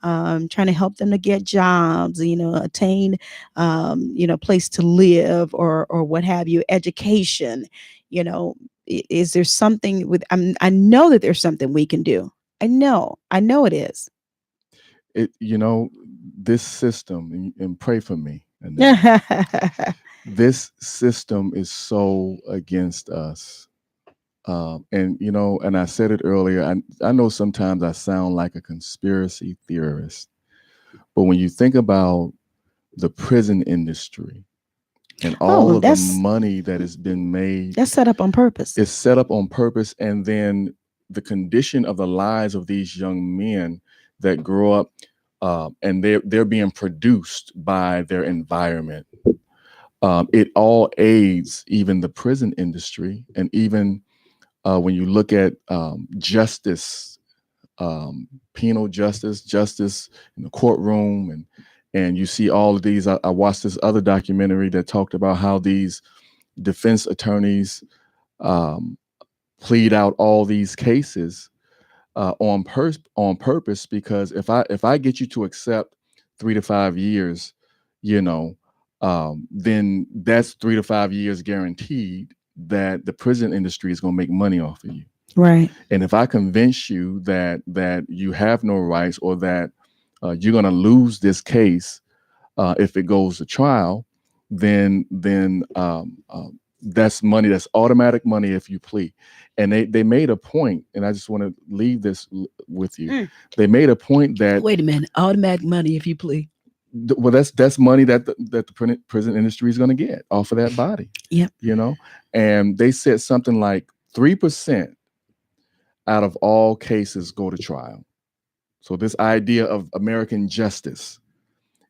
Trying to help them to get jobs, attain, place to live, or what have you, education. Is there something with? I know that there's something we can do. I know it is. This system, and pray for me. And this system is so against us. And I said it earlier, I know sometimes I sound like a conspiracy theorist, but when you think about the prison industry and all of the money that has been made, that's set up on purpose. It's set up on purpose. And then the condition of the lives of these young men that grow up, and they're being produced by their environment. It all aids even the prison industry, and even when you look at justice, penal justice in the courtroom, and you see all of these. I watched this other documentary that talked about how these defense attorneys plead out all these cases on purpose, because if I get you to accept 3 to 5 years, then that's 3 to 5 years guaranteed that the prison industry is going to make money off of you. Right. And if I convince you that you have no rights, or that you're going to lose this case if it goes to trial, then that's money. That's automatic money if you plea. And they made a point, and I just want to leave this with you. They made a point that, wait a minute, automatic money if you plea. Well, that's money that the prison industry is going to get off of that body. Yep. And they said something like 3% out of all cases go to trial. So this idea of American justice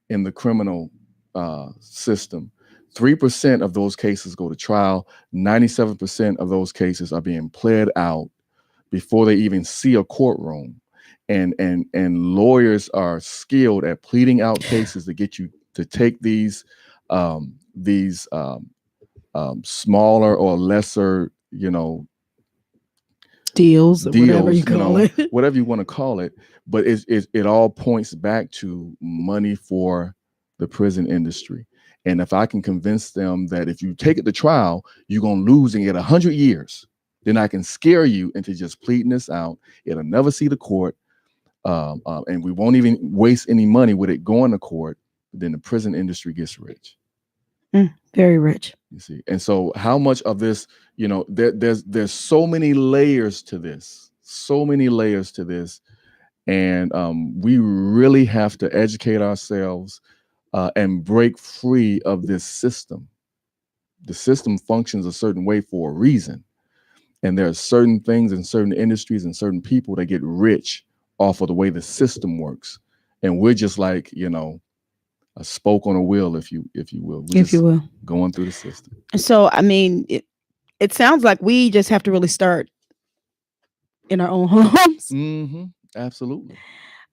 in the criminal system, 3% of those cases go to trial. 97% of those cases are being pled out before they even see a courtroom. And lawyers are skilled at pleading out cases to get you to take these smaller or lesser, deals, or whatever you call it, whatever you want to call it. But it all points back to money for the prison industry. And if I can convince them that if you take it to trial, you're going to lose and get 100 years, then I can scare you into just pleading this out. It'll never see the court. And we won't even waste any money with it going to court. Then the prison industry gets rich. Very rich. You see. And so how much of this, there's so many layers to this, And we really have to educate ourselves and break free of this system. The system functions a certain way for a reason. And there are certain things in certain industries and certain people that get rich off of the way the system works. And we're just like, a spoke on a wheel, if you will. Going through the system. So, I mean, it sounds like we just have to really start in our own homes. Absolutely.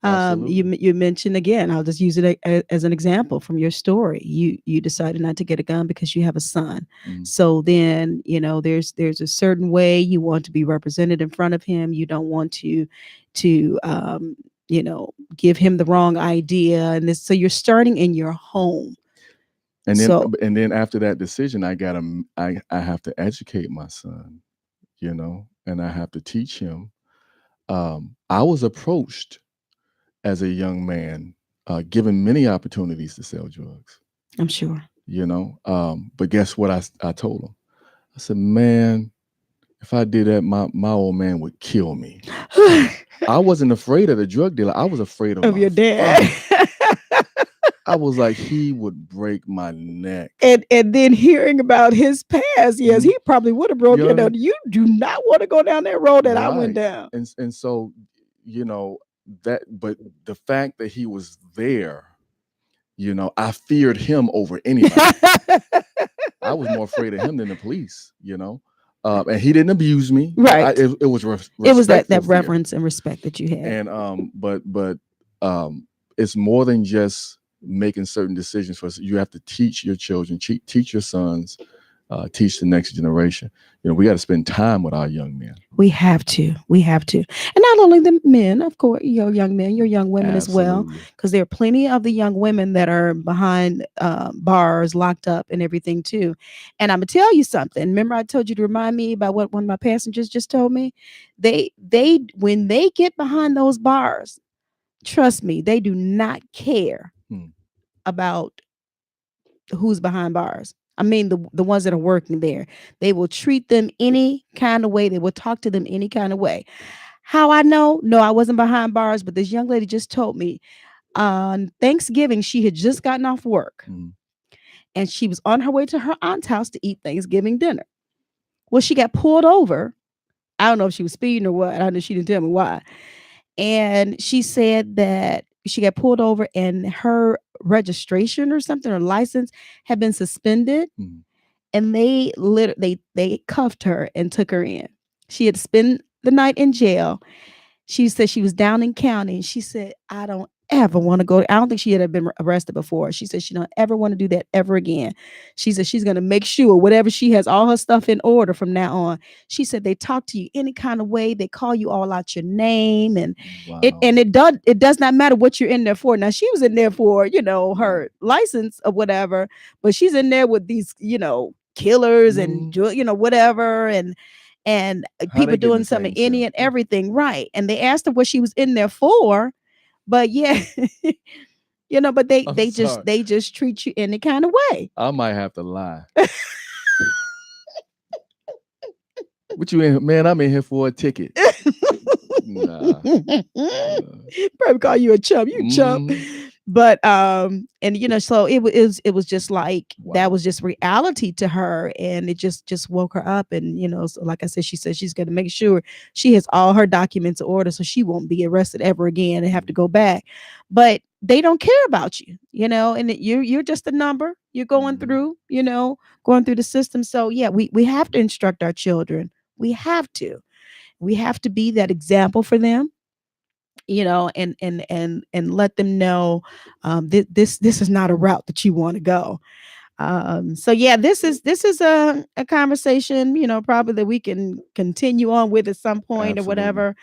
Absolutely. You mentioned again. I'll just use it as an example from your story. You decided not to get a gun because you have a son. Mhm. So then there's a certain way you want to be represented in front of him. You don't want to give him the wrong idea, and this. So you're starting in your home. And So then after that decision, I have to educate my son, and I have to teach him. I was approached as a young man, given many opportunities to sell drugs, I'm sure. But guess what I told him? I said, man, if I did that, my old man would kill me. I wasn't afraid of the drug dealer. I was afraid of Of my your dad. father. I was like, he would break my neck. And then hearing about his past, yes, he probably would have broke You know, you do not want to go down that road that I went right. down. And so, but the fact that he was there, I feared him over anybody. I was more afraid of him than the police, and he didn't abuse me. Right. It was It was that respectful fear. reverence and respect that you had. And but it's more than just making certain decisions for us. You have to teach your children, teach your sons, teach the next generation. We got to spend time with our young men. We have to, and not only the men, of course, young men, your young women as well, Absolutely. because there are plenty of the young women that are behind bars, locked up, and everything too. And I'm gonna tell you something. Remember, I told you to remind me about what one of my passengers just told me. They when they get behind those bars, trust me, they do not care about who's behind bars. I mean, the ones that are working there. They will treat them any kind of way. They will talk to them any kind of way. How I know? No, I wasn't behind bars, but this young lady just told me on Thanksgiving, she had just gotten off work and she was on her way to her aunt's house to eat Thanksgiving dinner. Well, she got pulled over. I don't know if she was speeding or what. I don't know. She didn't tell me why. And she said that she got pulled over and her registration or something or license had been suspended. And they cuffed her and took her in. She had spent the night in jail. She said she was down in county. And she said, I don't ever want to go. I don't think she had been arrested before. She said she don't ever want to do that ever again. She said she's going to make sure whatever she has all her stuff in order from now on. She said they talk to you any kind of way. They call you all out your name. And it does not matter what you're in there for. Now she was in there for, her license or whatever, but she's in there with these, killers and whatever and people doing something any and everything, right? And they asked her what she was in there for, but yeah, but they just treat you any kind of way. I might have to lie. What you in, man? I'm in here for a ticket. Nah. Probably call you a chump. You chump. But so it was just like that was just reality to her, and it just woke her up. And so like I said, she said she's going to make sure she has all her documents in order so she won't be arrested ever again and have to go back. But they don't care about you, and you're just a number. You're going through, going through the system. So yeah, we have to instruct our children. We have to be that example for them. And let them know this is not a route that you want to go. So yeah, this is a conversation, probably that we can continue on with at some point. Absolutely. Or whatever.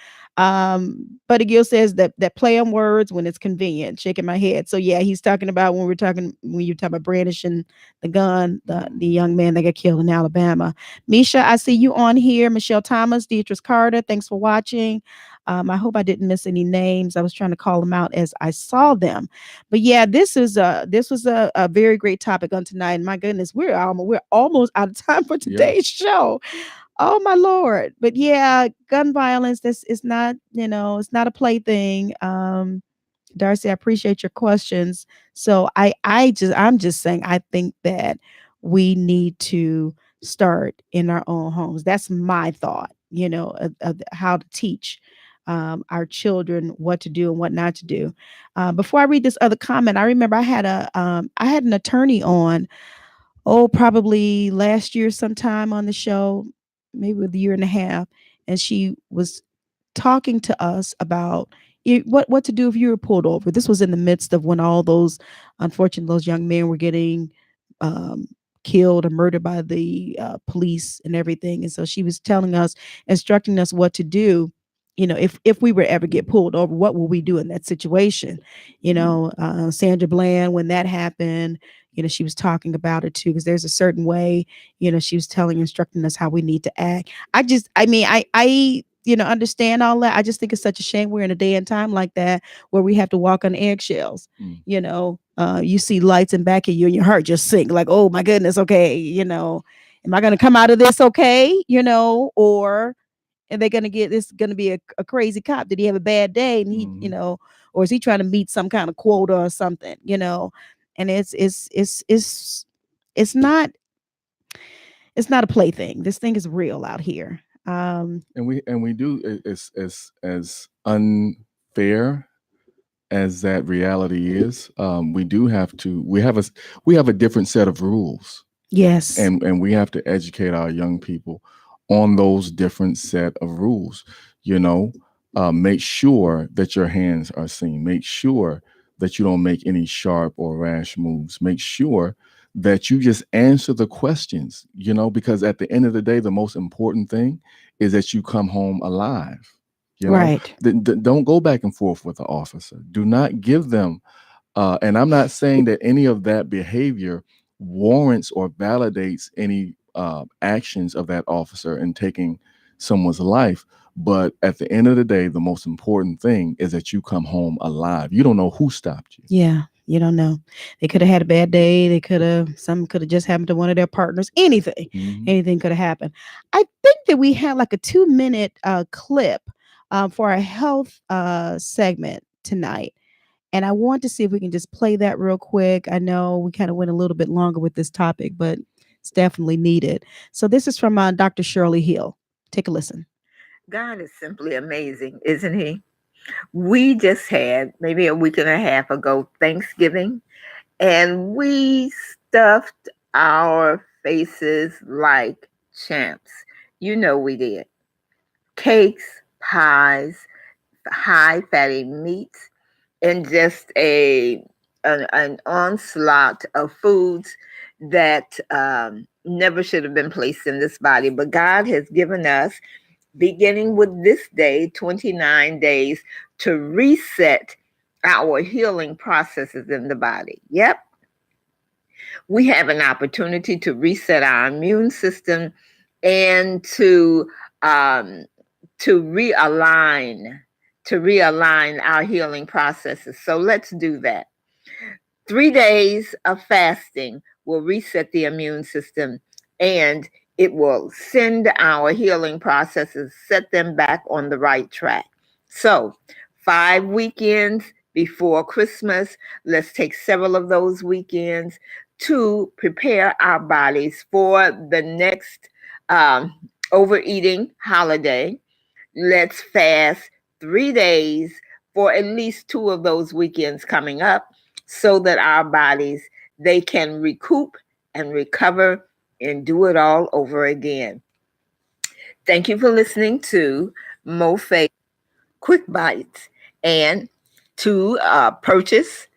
But Gil says that play on words when it's convenient, shaking my head. So yeah, he's talking about when you're talking about brandishing the gun, the young man that got killed in Alabama. Misha, I see you on here. Michelle Thomas, Deatrice Carter, thanks for watching. I hope I didn't miss any names. I was trying to call them out as I saw them. But yeah, this was a very great topic on tonight. And my goodness, we're almost out of time for today's show. Oh my Lord. But yeah, gun violence, this is not, it's not a plaything. Darcy, I appreciate your questions. So I'm just saying, I think that we need to start in our own homes. That's my thought, of how to teach our children what to do and what not to do. Before I read this other comment, I remember I had an attorney on, probably last year sometime on the show, maybe a year and a half, and she was talking to us about what to do if you were pulled over. This was in the midst of when all those, unfortunately, those young men were getting um, killed or murdered by the police and everything. And so she was telling us, instructing us what to do. If we were ever get pulled over, what will we do in that situation? Sandra Bland, when that happened, she was talking about it too, because there's a certain way, she was instructing us how we need to act. I understand all that. I just think it's such a shame we're in a day and time like that where we have to walk on eggshells. You see lights in back of you and your heart just sink like, oh my goodness, okay, am I going to come out of this okay? Or are they going to get this going to be a crazy cop? Did he have a bad day? And he, or is he trying to meet some kind of quota or something? And it's not a plaything. This thing is real out here. And we do, it's as unfair as that reality is. We have a different set of rules. Yes. And we have to educate our young people on those different set of rules. Make sure that your hands are seen. Make sure that you don't make any sharp or rash moves. Make sure that you just answer the questions, because at the end of the day, the most important thing is that you come home alive. Right. Don't go back and forth with the officer. Do not give them, and I'm not saying that any of that behavior warrants or validates any actions of that officer in taking someone's life. But at the end of the day, the most important thing is that you come home alive. You don't know who stopped you. Yeah. You don't know. They could have had a bad day. Something could have just happened to one of their partners. Anything could have happened. I think that we had like a 2-minute clip for our health segment tonight. And I want to see if we can just play that real quick. I know we kind of went a little bit longer with this topic, but it's definitely needed. So this is from Dr. Shirley Hill. Take a listen. God is simply amazing, isn't he? We just had maybe a week and a half ago Thanksgiving, and we stuffed our faces like champs. We did. Cakes, pies, high fatty meats, and just an onslaught of foods that never should have been placed in this body. But God has given us, beginning with this day, 29 days to reset our healing processes in the body. Yep. We have an opportunity to reset our immune system and to realign our healing processes. So let's do that. 3 days of fasting will reset the immune system, and it will send our healing processes, set them back on the right track. So 5 weekends before Christmas, let's take several of those weekends to prepare our bodies for the next overeating holiday. Let's fast 3 days for at least 2 of those weekends coming up so that our bodies, they can recoup and recover and do it all over again. Thank you for listening to Mo Faith Quick Bites, and to purchase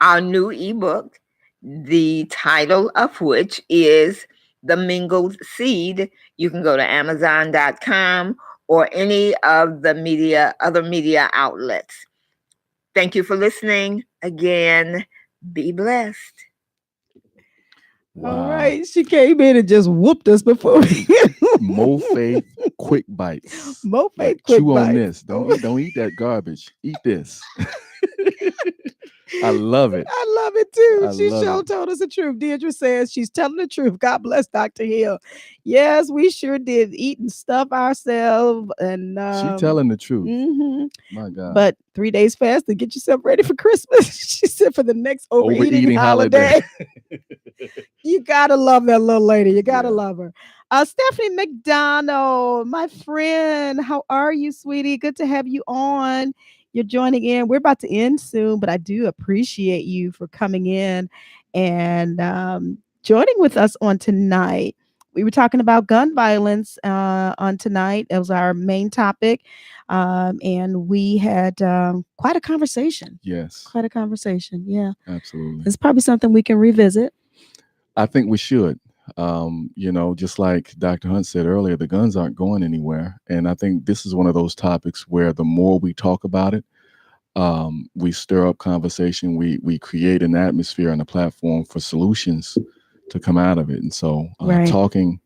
our new ebook, the title of which is The Mingled Seed. You can go to Amazon.com or any of the other media outlets. Thank you for listening. Again, be blessed. Wow. All right. She came in and just whooped us before we Mo Faith Quick Bites. Mo Faith Quick Chew Bites. on this. Don't eat that garbage. Eat this. I love it. I love it too. I She love sure it. told us the truth. Deirdre says she's telling the truth. God bless Dr. Hill. Yes, we sure did eat and stuff ourselves. And She telling the truth. mhm. My God. But 3 days fast to get yourself ready for Christmas. She said for the next overeating holiday. You gotta love that little lady. You gotta Yeah. love her. Stephanie McDonald, my friend, how are you, sweetie? Good to have you on. You're joining in. We're about to end soon, but I do appreciate you for coming in and joining with us on tonight. we were talking about gun violence on tonight. It was our main topic, and we had quite a conversation. Yes, Quite a conversation. Yeah, absolutely. it's probably something we can revisit. I think we should. Just like Dr. Hunt said earlier, the guns aren't going anywhere. And I think this is one of those topics where the more we talk about it, we stir up conversation, we create an atmosphere and a platform for solutions to come out of it. And so Right. talking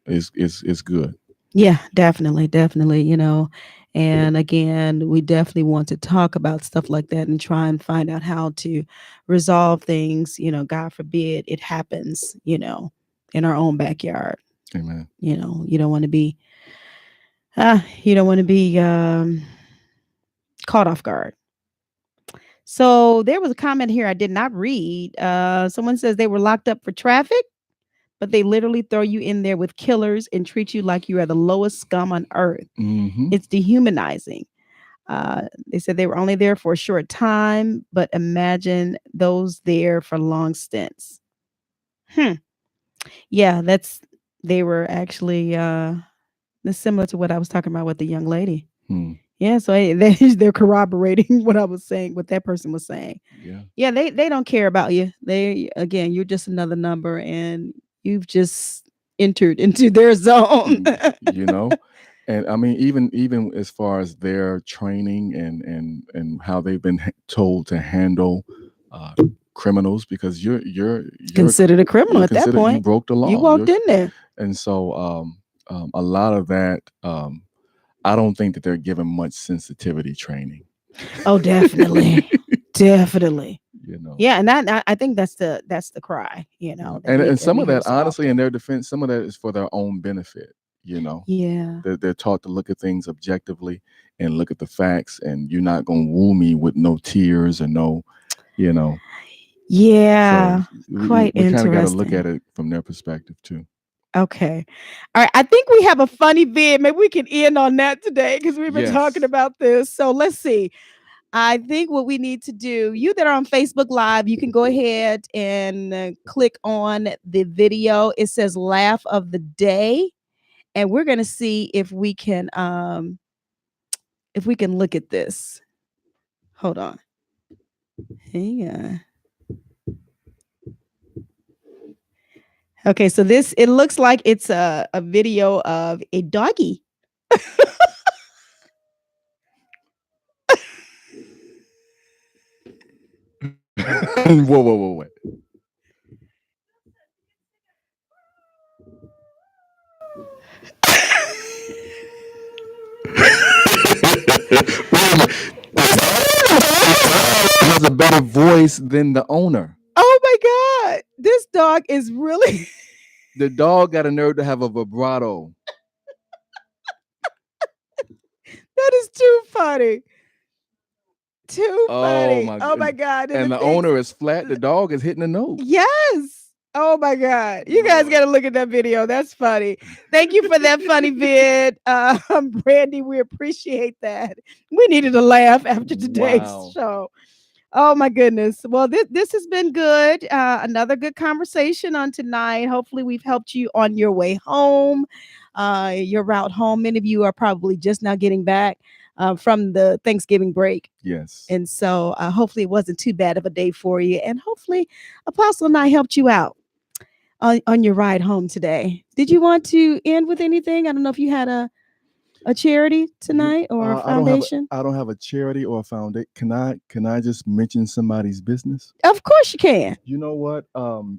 is good. Yeah, definitely, definitely. And again, we definitely want to talk about stuff like that and try and find out how to resolve things. God forbid it happens, in our own backyard. Amen. You don't want to be caught off guard. So there was a comment here I did not read. Someone says they were locked up for traffic, but they literally throw you in there with killers and treat you like you are the lowest scum on earth. Mm-hmm. It's dehumanizing. They said they were only there for a short time, but imagine those there for long stints. Yeah, they were actually that's similar to what I was talking about with the young lady. Yeah, so they're corroborating what I was saying, what that person was saying. Yeah, they don't care about you. You're just another number, and you've just entered into their zone. And I mean, even as far as their training and how they've been told to handle criminals, because you're considered a criminal at that point. You broke the law. You walked in there, and so a lot of that. I don't think that they're given much sensitivity training. Oh, definitely, definitely. Yeah, and I think that's the cry. And some of that, honestly, in their defense, some of that is for their own benefit. Yeah, they're taught to look at things objectively and look at the facts, and you're not gonna woo me with no tears or no. Yeah, so quite we interesting. kind of got to look at it from their perspective too. Okay. All right. I think we have a funny vid. Maybe we can end on that today because we've been talking about this. So let's see. I think what we need to do, you that are on Facebook Live, you can go ahead and click on the video. It says Laugh of the Day. And we're going to see if we can look at this. Hold on. Hang on. Okay, so it looks like it's a video of a doggy. Whoa. Has a better voice than the owner. Oh my God. This dog is really... The dog got a nerve to have a vibrato. That is too funny. Too funny. Oh my God. And the owner is flat. The dog is hitting the note. Yes. Oh my God. You guys got to look at that video. That's funny. Thank you for that funny vid. Brandy, we appreciate that. We needed a laugh after today's show. Oh my goodness. Well, this has been good. Another good conversation on tonight. Hopefully we've helped you on your way home, your route home. Many of you are probably just now getting back from the Thanksgiving break. Yes. And so hopefully it wasn't too bad of a day for you. And hopefully Apostle and I helped you out on your ride home today. Did you want to end with anything? I don't know if you had a charity tonight or a foundation? I don't have a charity or a foundation. Can I just mention somebody's business? Of course you can. You know what?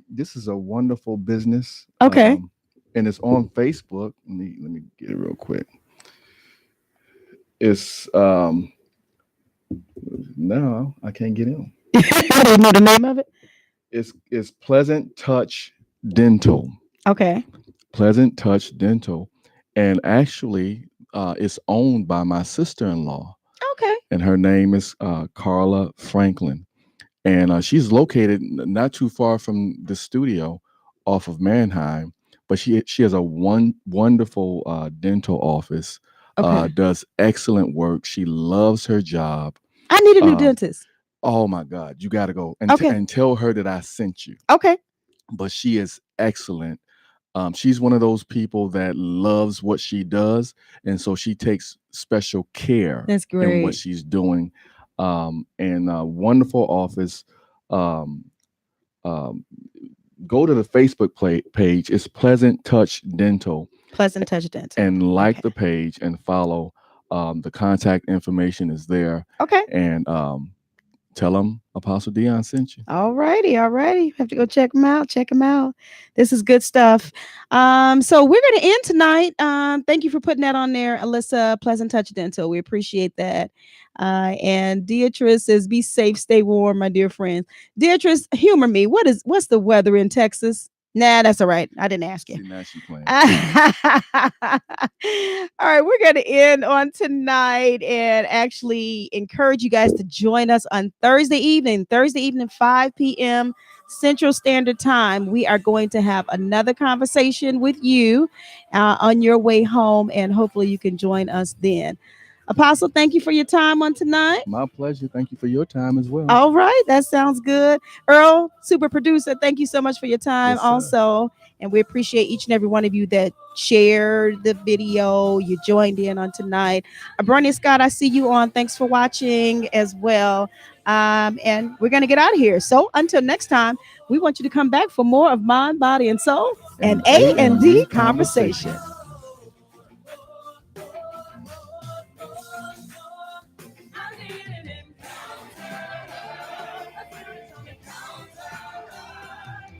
This is a wonderful business. Okay. And it's on Facebook. Let me get it real quick. It's no, I can't get in. I don't know the name of it. It's Pleasant Touch Dental. Okay. Pleasant Touch Dental. And actually it's owned by my sister-in-law. Okay. And her name is Carla Franklin. And she's located not too far from the studio off of Mannheim. But she has a wonderful dental office. Okay. Does excellent work. She loves her job. I need a new dentist. Oh my God, you got to go and tell her that I sent you. Okay. But she is excellent. She's one of those people that loves what she does, and so she takes special care That's in what great. she's doing. And wonderful office. Um, um, Go to the Facebook page. It's Pleasant Touch Dental, Pleasant Touch Dental. and like Okay. the page and follow. The contact information is there, Okay. and tell them Apostle Dion sent you. All righty. Have to go check them out. This is good stuff. So we're going to end tonight. Thank you for putting that on there, Alyssa. Pleasant Touch Dental. We appreciate that. And Beatrice says, "Be safe, stay warm, my dear friends." Beatrice, humor me. What's the weather in Texas? Nah, that's all right. I didn't ask you. See, now she playing. All right, we're going to end on tonight and actually encourage you guys to join us on Thursday evening, 5 p.m. Central Standard Time. We are going to have another conversation with you on your way home, and hopefully you can join us then. Apostle, thank you for your time on tonight. My pleasure. Thank you for your time as well. All right, that sounds good. Earl, super producer, thank you so much for your time Yes, sir. also. And we appreciate each and every one of you that shared the video. You joined in on tonight. Bernie Scott, I see you on. Thanks for watching as well. And we're going to get out of here. So until next time, we want you to come back for more of Mind, Body, and Soul and A&D Conversation.